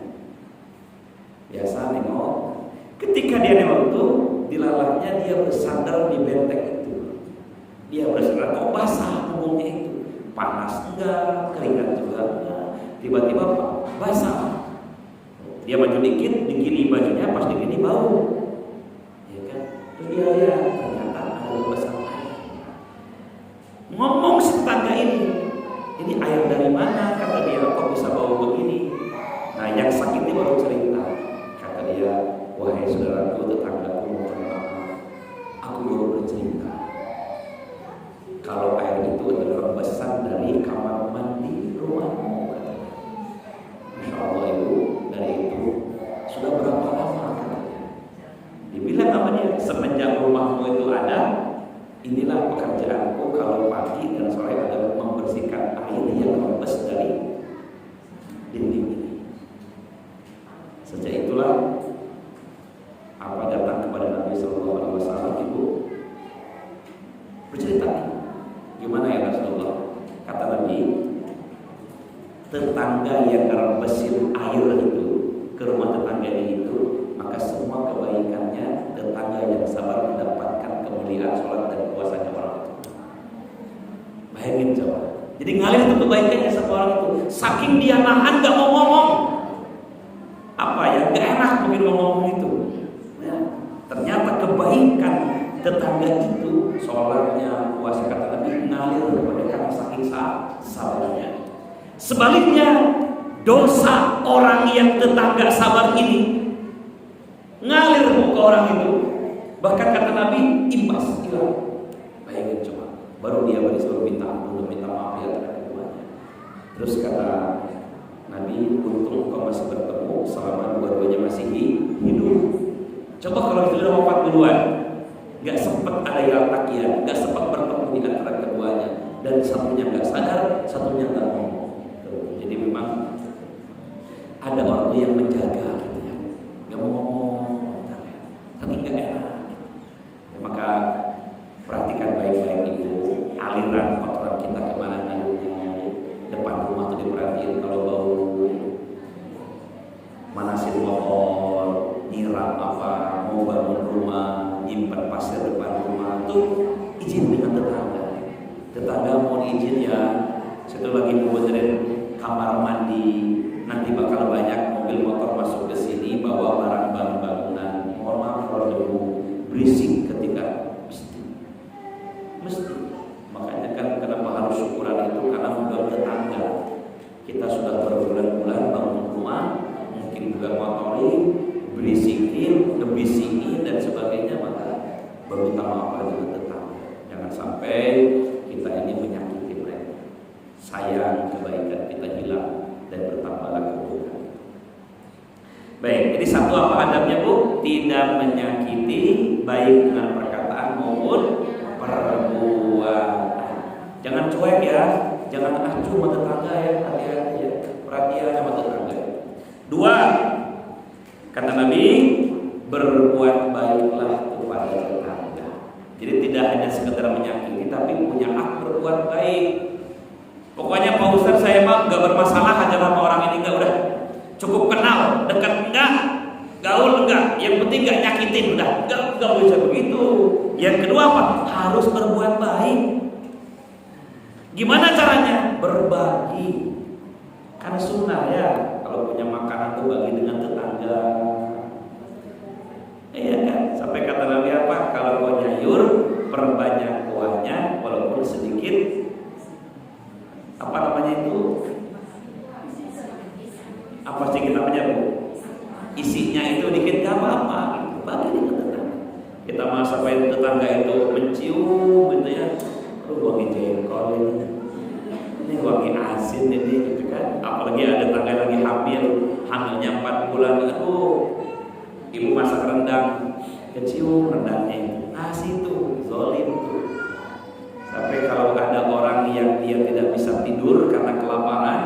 biasa nengok. Ketika dia nengok itu, di lalahnya dia bersandar di benteng itu. Dia bersandar, kok basah punggungnya itu? Panas enggak, keringat juga enggak. Tiba-tiba basah. Dia maju dikit, digini bajunya, pas digini bau, ya kan? Terus dia lihat, ternyata ada basah air. Ngomong si tetangga ini air dari mana? Kata dia, kok bisa bau begini? Nah, yang sakit ini baru cerita. Kata dia, wahai saudaraku, tetanggaku, mohon maaf, aku baru bercerita kalau air itu adalah rembesan dari kamar mandi rumahmu. Masya Allah Ibu, dari itu sudah berapa lama? Dibilang namanya, semenjak rumahmu itu ada, inilah pekerjaanku kalau pagi dan sore adalah membersihkan air yang rembes dari dinding ini. Sejak itulah apa datang kepada Nabi Sallallahu Alaihi Wasallam, Ibu bercerita, gimana ya Rasulullah? Kata Nabi, tetangga yang rembesin air itu ke rumah tetangganya itu, maka semua kebaikannya tetangga yang sabar mendapatkan kemuliaan sholat dan puasanya orang itu. Bayangin coba, Jadi ngalir itu kebaikannya satu orang itu. Saking dia nahan gak mau ngomong. Apa ya? Gak enak mungkin ngomong itu. Ya, ternyata kebaikan tetangga itu, sholatnya, puasa kata Nabi ngalir kepada karena saking sabarnya. Sebaliknya, dosa orang yang tetangga sabar ini ngalir ke orang itu. Bahkan kata Nabi, imbas, hilang. Bayangin coba, baru dia disuruh minta ampun, minta maaf ya terhadap keduanya. Terus kata Nabi, untung kau masih bertemu selama dua-duanya masih hidup. Coba kalau itu udah wafat duluan, gak sempat ada yang takian, gak sempat bertemu di antara keduanya, dan satunya gak sadar, satunya gak ngomong. Jadi memang ada orang yang menjaga gitu ya, gak mau ngomong, tapi gak enak. Maka perhatikan baik-baik itu, aliran kotoran kita kemana ngaruhnya. Depan rumah tuh diperhatiin kalau bau, manasin motor, nyiram apa, mau bangun rumah, nyimpan pasir depan rumah, tuh izin dengan tetangga. Tetangga mau izin ya, situ lagi mau benerin kamar mandi, nanti bakal banyak mobil motor masuk ke sini bawa barang-barang bangunan. Mohon maaf kalau debu berisik ketika mesti. Makanya kan kenapa harus syukuran itu, karena udah tetangga. Kita sudah berbulan-bulan bangun rumah, mungkin juga motori, berisikin, ngebisikin dan sebagainya, maka berminta maaf dengan tetangga. Jangan sampai kita ini menyakiti mereka. Sayang kebaikan kita hilang dan bertambahlah keburukan. Baik, jadi satu apa adabnya Bu? Tidak menyakiti baik dengan perkataan maupun perbuatan. Jangan cuek ya, jangan acuh sama tetangga ya, hati-hati ya, perhatian sama tetangga. Dua, kata Nabi, berbuat baiklah kepada tetangga. Jadi tidak hanya sekedar menyakiti, tapi punya hak berbuat baik. Pokoknya Pak Ustaz saya mah gak bermasalah aja sama orang ini, gak udah cukup kenal, dekat enggak, gaul enggak, yang penting gak nyakitin, udah gak bisa begitu. Yang kedua apa? Harus berbuat baik. Gimana caranya? Berbagi. Karena sunnah ya, kalau punya makanan tuh bagi dengan tetangga. Iya kan? Sampai kata Nabi apa? Kalau mau nyayur, perbanyak kuahnya walaupun sedikit. Apa namanya itu? Apa sih namanya Bu? Isinya itu dikit gak apa-apa, bagi dengan tetangga. Kita masa sampai tetangga itu mencium gitu ya, wangi jengkol ini wangi asin ini gitu kan. Apalagi ada tetangga lagi hamilnya 4 bulan, aduh ibu masak rendang, kecium rendangnya, itu zolim tuh. Sampai kalau ada orang yang dia tidak bisa tidur karena kelaparan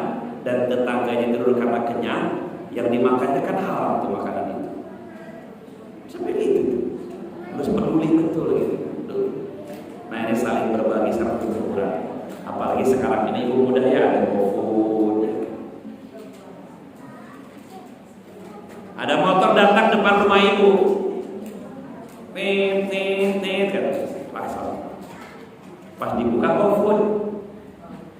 dan tetangganya tidur karena kenyang, yang dimakannya kan haram tuh makanan itu. Sampai gitu tuh. Harus peduli betul gitu. Nah ini saling berbagi sangat berkurang. Apalagi sekarang ini ibu muda ya, ada GoFood. Ada motor datang depan rumah ibu. Nih kan pas dibuka GoFood,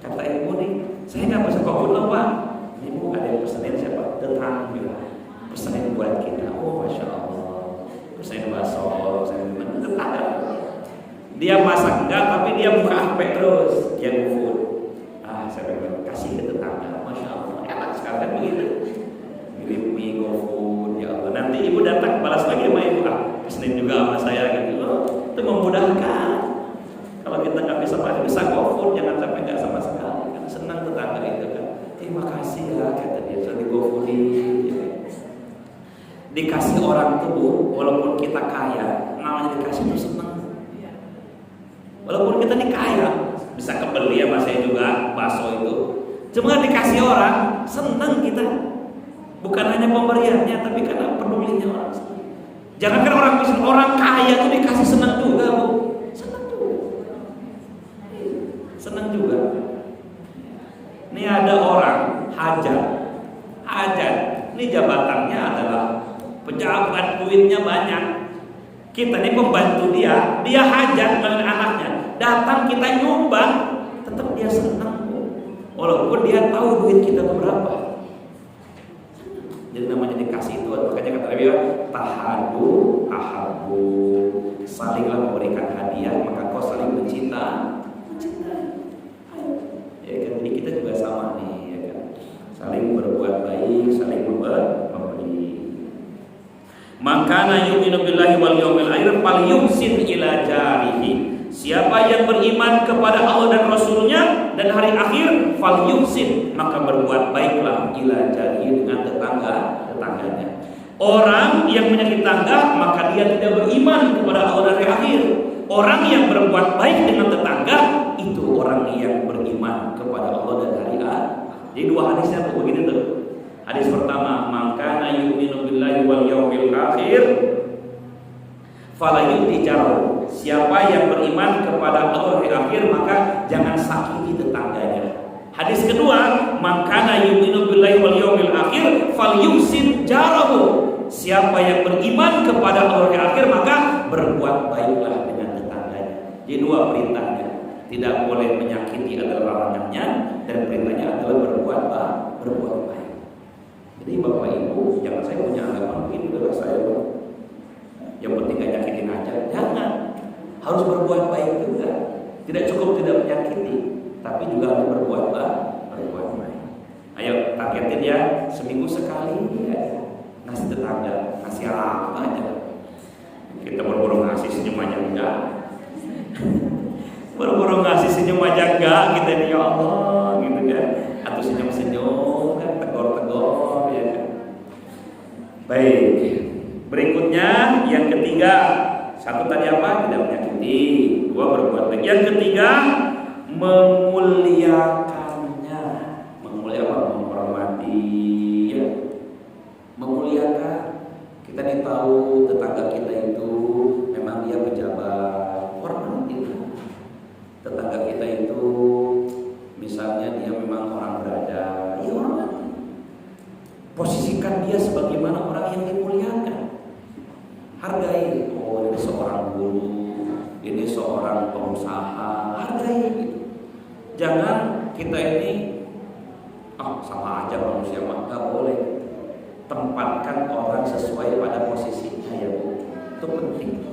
kata ibu nih, saya nggak bisa GoFood loh Pak. Ibu ada yang pesenin siapa? Tetangga pesenin buat kita. Oh masya Allah, pesenin bakso, pesenin tetangga. Dia masak enggak, tapi dia buka HP terus, dia GoFood. Saya bilang kasih ke tetangga, masya Allah, enak sekali kan begitu. Ngirim mie GoFood, ya Allah. Nanti ibu datang balas lagi sama ibu, pesenin juga sama saya gitu. Itu memudahkan. Kalau kita nggak bisa GoFood, jangan sampai nggak sama sekali. Kan senang tetangga itu kan. Terima kasih ya, kata dia sudah di-GoFoodin. Dikasih orang tuh Bu, walaupun kita kaya, namanya dikasih itu senang. Walaupun kita ini kaya, bisa kebeli ya mas saya juga bakso itu. Cuma dikasih orang, senang kita. Bukan hanya pemberiannya, tapi karena pedulinya orang. Jangan kan orang miskin, orang kaya tuh dikasih senang juga Bu. Senang juga. Ini ada orang hajat. Ini jabatannya adalah pejabat, duitnya banyak. Kita ini pembantu dia hajat dengan anaknya. Datang kita nyumbang, tetap dia senang. walaupun dia tahu duit kita tuh berapa. Jadi namanya dikasih itu, makanya kata Nabi, tahadu ahabu, salinglah memberikan hadiah maka kau saling mencinta. Ya kan, jadi kita juga sama nih, ya kan, saling berbuat baik, saling memberi. Maka yu'minu billahi wal yawmil akhir falyuhsin ila jarihi. Siapa yang beriman kepada Allah dan Rasulnya dan hari akhir, falyuhsin, maka berbuat baiklah ila jarihi, dengan tetangganya. Orang yang menyakiti tangga maka dia tidak beriman kepada Allah dan hari akhir. Orang yang berbuat baik dengan tetangga itu orang yang beriman kepada Allah dan hari akhir. Jadi dua hadisnya tuh begini tuh. Hadis pertama, maka yu'minu billahi wal yawmil akhir fala yutijaru. Siapa yang beriman kepada Allah hari akhir maka jangan sakiti tetangganya. Hadis kedua, maka yu'minu billahi wal yawmil akhir falyuhsin jarahu. Siapa yang beriman kepada Allah hari akhir maka berbuat baiklah dengan tetangganya. Jadi dua perintahnya. Tidak boleh menyakiti adalah larangannya, dan perintahnya adalah berbuat baik. Jadi Bapak Ibu, jangan saya punya anggapan begini adalah saya, yang penting gak nyakitin aja. Jangan, harus berbuat baik juga. Tidak cukup tidak menyakiti, tapi juga harus berbuat baik. Ayo targetin ya, seminggu sekali ya. Ngasih tetangga, ngasih apa aja. Kita buru-buru ngasih senyum aja enggak. Buru-buru ngasih senyum aja enggak, kita ini ya Allah gitu kan. Atau senyum-senyum kan, tegor-tegor ya kan. Baik. Berikutnya yang ketiga, satu tadi apa? Tidak menyakiti. Dua, berbuat baik. Yang ketiga, memuliakannya. Menghormati ya. Memuliakan. Kita nih tahu tetangga kita itu memang dia pejabat, hormati. Tetangga kita itu misalnya dia memang orang berada, ya hormati. Posisikan dia sebagaimana orang yang dimuliakan. Hargai. Oh, ini seorang guru, ini seorang pengusaha, hargai gitu. Jangan kita ini sama aja manusia, maka boleh. Tempatkan orang sesuai pada posisinya ya Bu. Itu penting.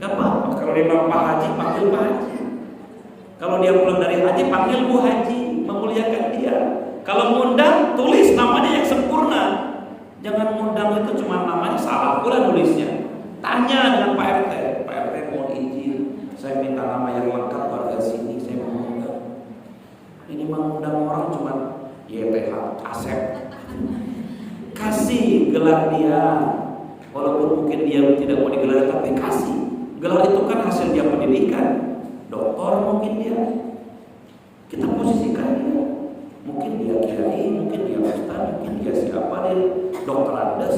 Gak apa-apa kalau dia Pak Haji, panggil Pak Haji. Kalau dia pulang dari haji, panggil Bu Haji, memuliakan dia. Kalau ngundang, tulis namanya yang sempurna. Jangan ngundang itu cuma namanya, salah pula nulisnya. Tanya dengan Pak RT. Pak RT mohon izin, saya minta nama yang lengkap warga sini, saya mau ngundang. Ini mengundang orang cuma YTH, Asep. Kasih gelar dia, walaupun mungkin dia tidak mau digelar, tapi kasih. Gelar itu kan hasil dia pendidikan, doktor mungkin dia. Kita posisikan dia, mungkin dia kiai, mungkin dia ustaz, mungkin dia siapa dia, dokter Andes.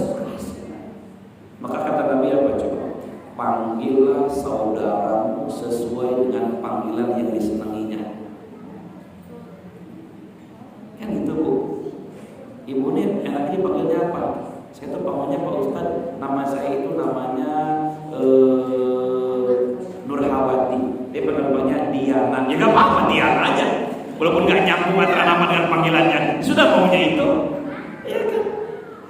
Maka kata Nabi apa coba? Panggillah saudaramu sesuai dengan panggilan yang disenanginya. Kan itu Bu. Ibu ini enaknya panggilnya apa? Saya tuh panggilnya Pak Ustaz. Nama saya itu namanya Nurhawati. Dia panggilnya Diana. Ya gak apa-apa Diana aja. Walaupun gak nyambung antara nama dengan panggilannya, sudah maunya itu. Ya kan?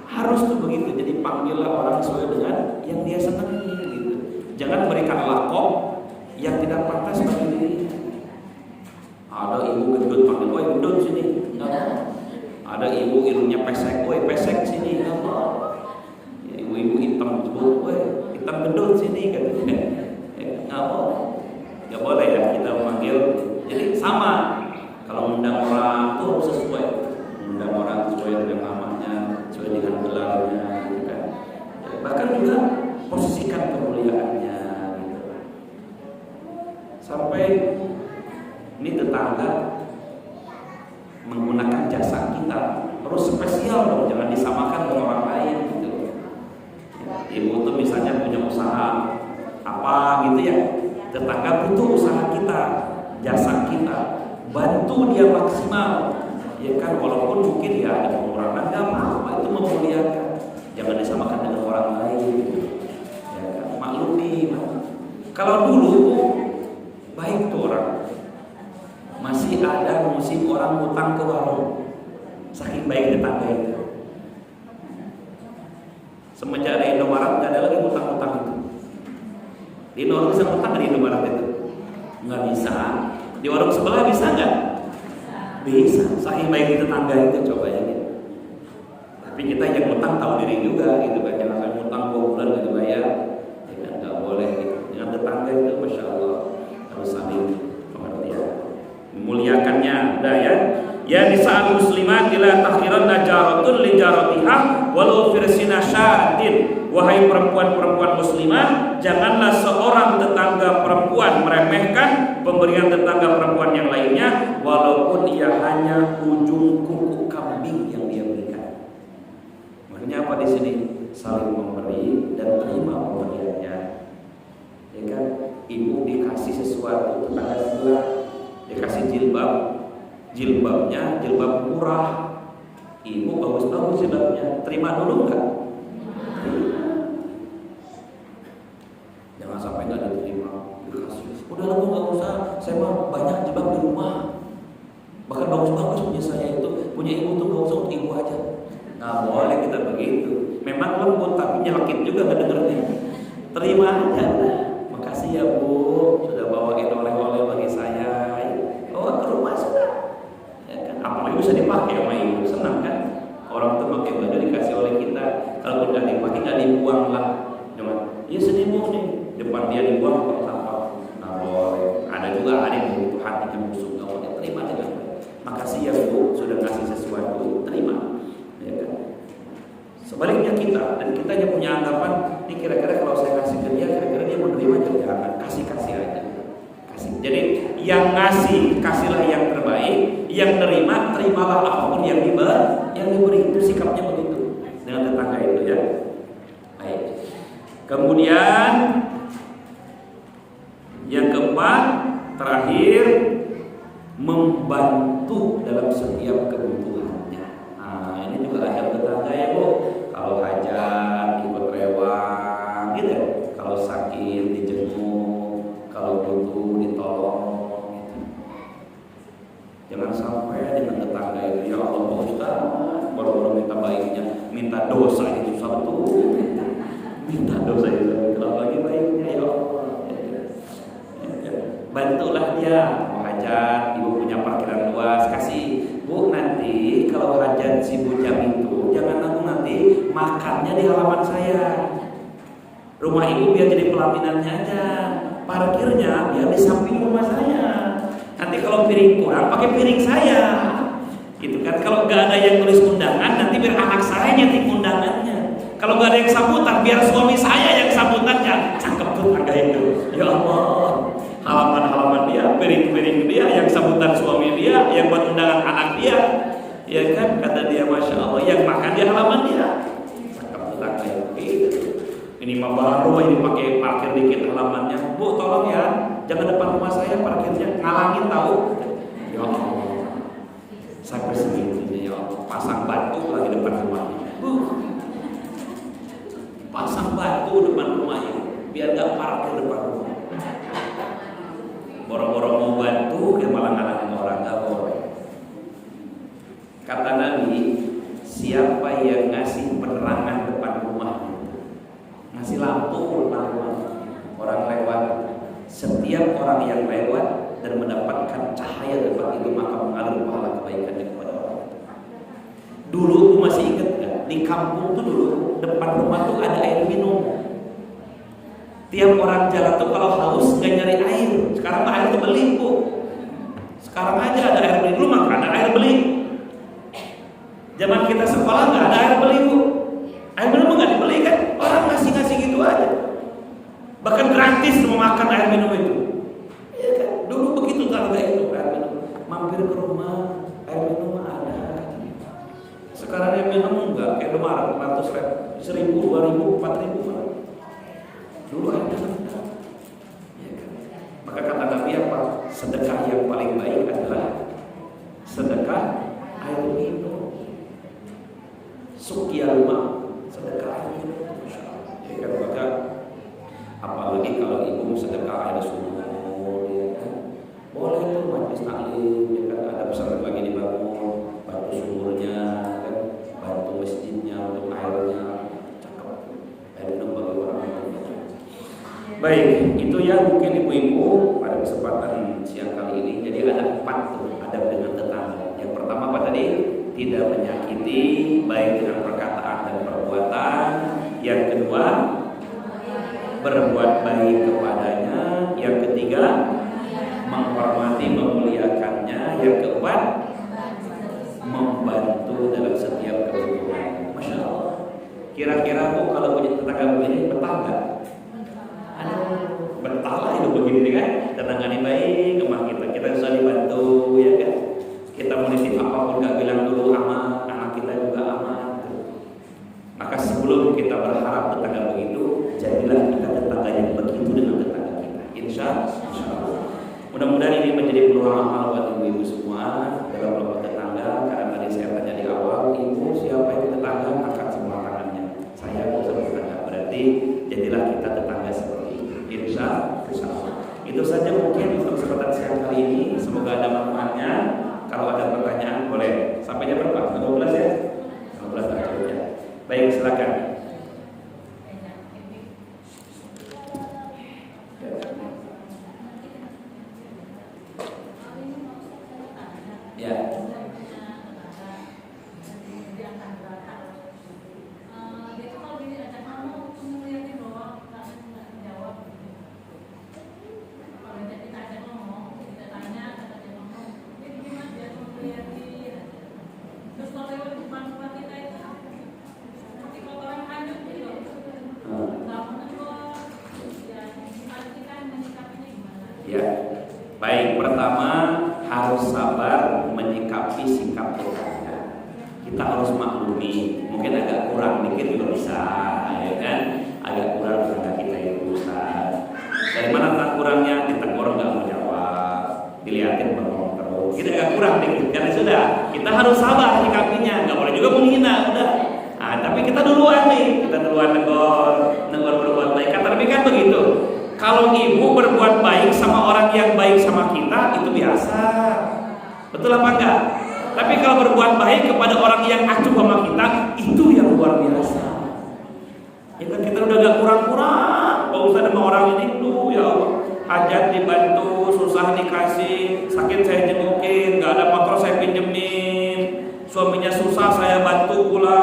Harus tuh begitu. Jadi panggillah orang sesuai dengan yang dia senangi gitu. Jangan berikan lakop yang tidak pantas bagi dirinya. Ada ibu gendut panggil, "Woi gendut sini." Enggak. Ada ibu ilmunya pesek, "Woi pesek sini." Enggak mau. Ya, ibu-ibu hitam jebut, "Woi hitam gendut sini." Katanya. Enggak mau. Enggak boleh ya kita memanggil. Jadi sama. Kalau undang orang tuh harus sesuai. Undang orang sesuai dengan namanya, sesuai dengan gelarnya gitu kan. Ya, bahkan juga posisikan kemuliaannya gitu. Sampai ini tetangga menggunakan jasa kita, terus spesial dong, jangan disamakan dengan orang lain gitu. Ibu tuh misalnya punya usaha apa gitu ya, tetangga butuh usaha kita, jasa kita, bantu dia maksimal, ya kan, walaupun mungkin ya ada pengurangan, gak apa-apa, itu memuliakan, jangan disamakan dengan orang lain gitu. Ya kan, maklumi. Kalau dulu baik tuh orang masih masih ada musim orang utang ke warung. Saking baik tetangga itu. Semenjak ada Indomaret nggak ada lagi utang-utang itu. Di warung bisa utang di Indomaret itu? Nggak bisa. Di warung sebelah bisa nggak? Bisa. Saking baik tetangga itu, coba ya. Tapi kita yang utang tahu diri juga gitu kan. Jangan sampai utang 2 bulan nggak dibayar. Ya kan nggak boleh gitu. Dengan tetangga itu, masya Allah, harus saling pengertian. Memuliakannya, udah ya. Ya nisa'al muslimat la takhiranna jaratun li jaratiha walau firsina syatin. Wahai perempuan-perempuan muslimah, janganlah seorang tetangga perempuan meremehkan pemberian tetangga perempuan yang lainnya walaupun ia hanya ujung kuku kambing yang dia berikan. Maksudnya apa di sini? Saling memberi dan terima pemberiannya. Ya kan? Ibu dikasih sesuatu tetangga sebelah, dikasih jilbab, jilbabnya jilbab murah, ibu bagus-bagus jilbabnya, terima dulu enggak? Jangan sampai enggak diterima, dikasih. Udah lah, nggak usah, saya mah banyak jilbab di rumah, bahkan bagus-bagus punya saya itu, punya ibu tuh nggak usah, ibu aja. Nggak boleh kita begitu. Memang lembut tapi nyelekit juga nggak dengernya. Terima aja. Makasih ya Bu, sudah bawain oleh-oleh bagi saya. Bawa ke rumah sudah. Apalagi bisa dipakai sama ibu, senang kan? Orang tuh pakai baju dikasih oleh kita. Kalau udah dipakai nggak dibuang lah. Jangan, ya sedih Bu nih, depan dia dibuang kok sampah. Nah boleh. Ada juga ada yang begitu hatinya busuk, nggak mau diterima dengan baik. Makasih ya Bu, sudah ngasih sesuatu, terima. Ya kan? Sebaliknya kita, dan kita yang punya anggapan, ini kira-kira kalau saya kasih ke dia, kira-kira dia menerima jadi jangan, kasih aja. Jadi yang ngasih kasihlah yang terbaik, yang terima terimalah apapun yang diberi. Itu sikapnya begitu dengan tetangga itu ya. Baik. Kemudian yang keempat terakhir membantu dalam setiap kebutuhannya. Nah ini juga ada tetangga ya Bu. Kalau hajat ikut rewang gitu ya. Kalau sakit dijenguk, kalau butuh ditolong gitu. Jangan sampai dengan tetangga itu, ya Allah Pak Ustaz, baru-baru minta baiknya, minta dosa itu susah betul. Minta dosa itu, kalau lagi baiknya ya Allah. Bantulah dia, mau hajat, ibu punya parkiran luas, kasih Bu nanti kalau hajat si bujang itu jangan nanti makannya di halaman saya. Rumah ibu biar jadi pelaminannya aja, parkirnya biar di samping rumah saya. Nanti kalau piring kurang pakai piring saya, gitu kan? Kalau nggak ada yang tulis undangan, nanti biar anak saya nyetik undangannya. Kalau nggak ada yang sambutan, biar suami saya yang sambutannya. Cakep tuh harga itu. Ya Allah, halaman-halaman dia, piring-piring dia, yang sambutan suami dia, yang buat undangan anak dia, ya kan? Kata dia, masya Allah, yang makan di halaman dia. Cakep tuh harga itu. Ini mah baru ini pakai parkir dikit halamannya. Bu tolong ya, jangan depan rumah saya parkirnya, ngalangin tahu. Ya Allah, sampai segitunya ya Allah. Pasang batu lagi depan rumahnya. Pasang batu depan rumahnya, biar gak parkir depan rumah. Boro-boro mau bantu, dia malah ngalangin orang, gak boleh. Kata Nabi, siapa yang ngasih penerangan depan rumah, ngasih lampu depan rumah, orang lewat, setiap orang yang lewat dan mendapatkan cahaya depan itu maka mengalir pahala kebaikannya kepada orang itu. Dulu tuh masih ingat gak? Di kampung tuh dulu depan rumah tuh ada air minum. Tiap orang jalan tuh kalau haus gak nyari air. Sekarang air tuh beli Bu. Sekarang aja ada air beli, dulu mah ada air beli. Zaman kita sekolah gak ada air beli Bu. Air minum nggak dibeli kan? Orang ngasih gitu aja. Bahkan gratis mau makan air minum itu. Ya kan? Dulu begitu harga itu air minum. Mampir ke rumah, air minum ada. Sekarang air minum enggak, kayak kemarin 100 ribu, 2.000, 4.000. Dulu air minum enggak. Ya kan? Maka kata Nabi apa? Sedekah yang paling baik adalah sedekah air minum. Sukia rumah. Sedekah air minum, Masya Allah. Ya kan, maka apalagi kalau ibu sedekah air sumur, ya kan? Boleh tuh majelis taklim, ya kan, ada pesantren lagi dibangun, bantu sumurnya, kan, bantu masjidnya untuk airnya, cakep, air minum bagi orang tua. Baik, itu ya mungkin ibu-ibu pada kesempatan siang kali ini. Jadi ada 4 tuh adab dengan tetangga. Yang pertama apa tadi? Tidak menyakiti baik dengan perkataan dan perbuatan. Yang kedua, berbuat baik kepadanya. Yang ketiga, menghormati, memuliakannya. Yang keempat, membantu dalam setiap kebutuhan. Masya Allah. Kira-kira Bu kalau punya tetangga begini betah nggak? Betah lah itu begini kan. Tetangganya baik sama kita bisa dibantu, ya kan. Kita mau nitip apapun nggak bilang dulu aman, anak kita juga aman. Maka sebelum kita berharap tetangga begitu, jadilah kita tetangga yang begitu dengan tetangga kita. Insya Allah. Mudah-mudahan ini menjadi peluang amal buat ibu-ibu semua dalam kelompok tetangga. Karena tadi saya tanya di awal, ibu siapa itu tetangga, angkat semua tangannya. Saya sama tetangga. Berarti jadilah kita tetangga seperti itu. Insya Allah. Itu saja mungkin untuk kesempatan siang kali ini. Semoga ada manfaatnya. Kalau ada pertanyaan boleh. Sampai jam berapa? 12 ya? 12 aja. Baik, silakan. Ya. Ya, baik. Pertama harus sabar menyikapi sikap tetangga. Kita harus maklumi. Mungkin agak kurang dikit juga bisa, ya kan? Agak kurang tetangga kita yang rusak. Dari mana tak kurangnya? Ditegur nggak mau jawab, dilihatin bengong terus. Kita agak kurang dikit. Karena sudah, kita harus sabar menyikapinya. Nggak boleh juga menghina, udah. Tapi kita duluan nih, kita duluan negor berbuat baik. Kata Nabi kan begitu. Kalau ibu berbuat baik sama orang yang baik sama kita, itu biasa. Betul apa enggak? Tapi kalau berbuat baik kepada orang yang acuh sama kita, itu yang luar biasa. Ya kan kita udah gak kurang-kurang. Gak usah sama orang ini tuh, ya Allah. Hajat dibantu, susah dikasih, sakit saya jengukin, gak ada motor saya pinjemin, suaminya susah saya bantu pula.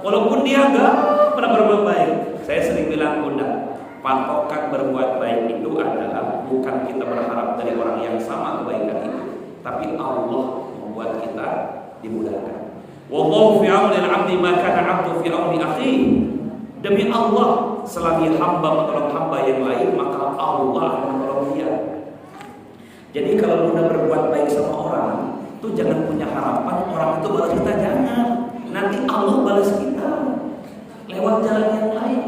Walaupun dia gak pernah berbuat baik. Saya sering bilang, Bunda, patokan berbuat baik itu adalah bukan kita berharap dari orang yang sama kebaikan itu, tapi Allah membuat kita dimudahkan. Wallahu fi auni al-'abdi ma kana 'abdu fi auni akhihi. Demi Allah, selagi hamba menolong hamba yang lain, maka Allah akan menolong dia. Jadi kalau Bunda berbuat baik sama orang, itu jangan punya harapan orang itu balas kita, jangan. Nanti Allah balas kita lewat jalan yang lain.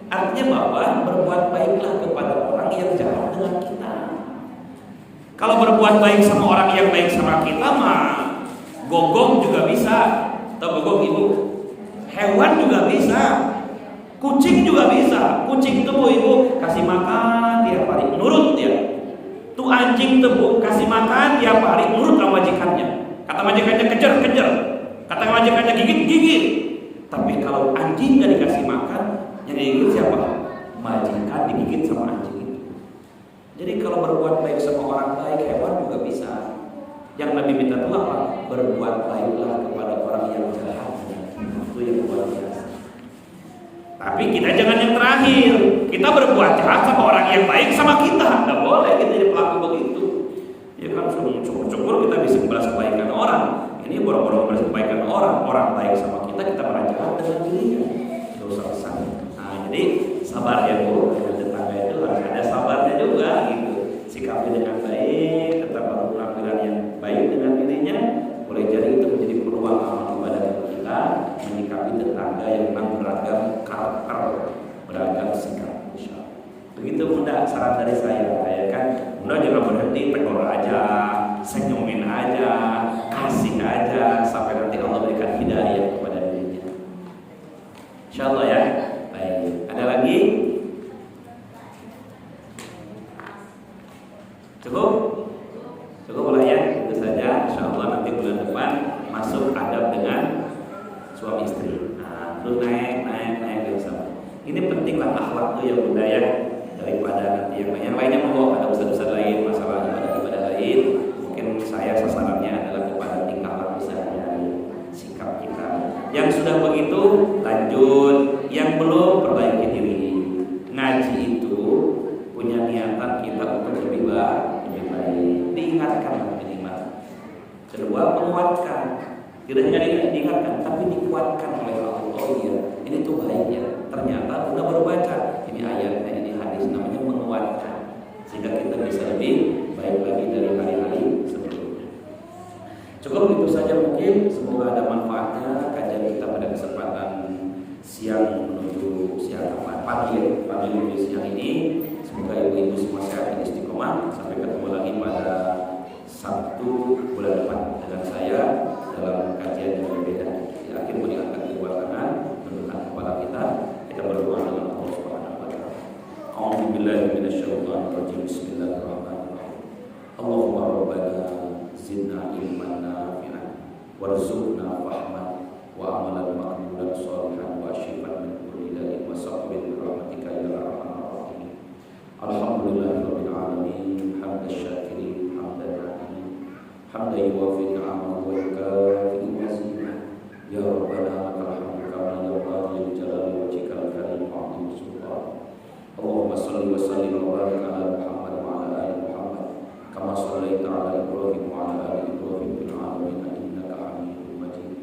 Artinya bahwa berbuat baiklah kepada orang yang jahat dengan kita. Kalau berbuat baik sama orang yang baik sama kita mah gogong juga bisa. Tahu gogong ibu? Hewan juga bisa. Kucing juga bisa. Kucing itu bu ibu kasih makan tiap hari, nurut dia. Tuh anjing tuh bu kasih makan tiap hari, nurut sama majikannya. Kata majikannya kejar. Kata majikannya gigit. Tapi kalau anjing gak dikasih makan, yang digigit siapa? Majikan digigit sama anjing itu. Jadi kalau berbuat baik sama orang baik, hewan juga bisa. Yang Nabi minta itu apa? Berbuat baiklah kepada orang yang jahat. Itu yang luar biasa. Tapi kita jangan yang terakhir. Kita berbuat jahat sama orang yang baik sama kita. Nggak boleh kita jadi pelaku begitu. Ya kan syukur-syukur kita bisa membalas kebaikan orang. Ini boro-boro membalas kebaikan orang. Orang baik sama kita malah jahat dengan dirinya. Dosa besar. Jadi sabar ya bu, dengan tetangga itu harus ada sabarnya juga gitu. Sikapi dengan baik, tetap berpenampilan yang baik dengan dirinya. Boleh jadi itu menjadi peluang amal ibadah kita menyikapi tetangga yang memang beragam karakter, beragam sikap. Begitu Bunda saran dari saya, ya kan. Bunda jangan berhenti tegur aja, senyumin aja, kasih aja sampai nanti Allah berikan hidayah kepada dirinya. Insyaallah ya. Ada lagi? Cukup? teman-teman masuk adab dengan suami istri. Nah, terus naik dari sana. Ini pentinglah akhlak itu yang budaya daripada nanti yang lainnya monggo ada ustaz-ustaz lain masalah ibadah lain. Mungkin saya sasarannya adalah kepada tingkah laku sehari-hari, sikap kita. Yang sudah begitu lanjut, yang belum perbaiki diri. Ngaji itu punya niatan kita untuk lebih baik, diingatkan minimal. Kedua, menguatkan. Tidak hanya diingatkan, tapi dikuatkan oleh Allah. Oh iya, ini tuh baik ya. Ternyata udah baru baca ini ayatnya, ini hadis, namanya menguatkan, sehingga kita bisa lebih baik lagi dari hari-hari sebelumnya. Cukup itu saja mungkin. Semoga ada manfaatnya kajian kita pada kesempatan siang menuju siang pagi menuju siang ini. Semoga ibu-ibu semua sehat dan istiqomah. Sampai ketemu lagi pada Sabtu bulan depan dengan saya dalam kajian yang berbeda. Di akhir mau diangkat kedua tangan, menundukkan kepala kita berdoa dengan Allah Subhanahu wa taala. A'udzu billahi minasyaitonir rajim. Bismillahirrahmanirrahim. Allahumma rabbana zidna ilman nafi'an warzuqna fahman wa amalan maqbulan shalihan wa syifan min kulli da'in wa sabbir bi rahmatika ya arhamar rahimin. Alhamdulillahirabbil alamin hamdan syakirin hamdan na'imin hamdan yuwafi ni'amahu wa yukafi mazidah. Ya rabbana lakal hamdu kama yanbaghi li jalali wajhikal karim wa 'azimi sultan. Allahumma shalli wa sallim wa barik ala Muhammad wa ala ali Muhammad kama shallaita ala Ibrahim wa ala ali Ibrahim fil alamin innaka Hamidum Majid.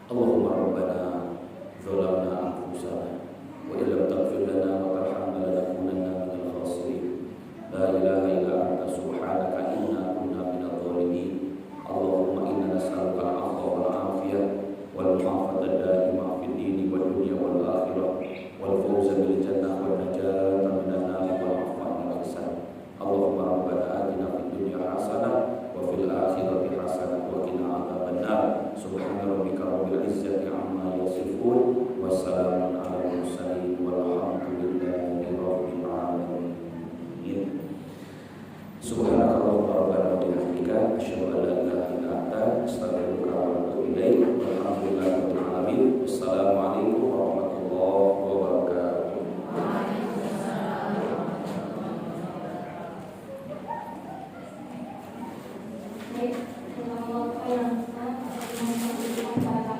Allahumma rabbana zalamna anfusana wa illam taghfir lana wa tarhamna lanakunanna minal khasirin. La ilaha illa anta subhanaka inna kunna minadh dhalimin. Allahumma inna nas'aluka al-'afwa wal 'afiyah wal 'afwata ad-daimah fid dini wad dunya wal akhirah wal fawza bil jannah wan najata minan nar wal 'afwa 'anil ihsan. Allahumma rabbana atina fid dunya hasanah wa fil akhirati hasanah wa qina adzabannar. Subhana rabbika rabbil izzati 'amma yasifun wa salamun 'alal mursalin walhamdulillahi rabbil alamin. Subhanakallahumma rabbana wa bihamdika asyhadu an la ilaha illa anta astaghfiruka wa atubu ilaik. Walhamdulillahirabbil alamin. Wassalamualaikum warahmatullahi wabarakatuh. Baik, terima kasih.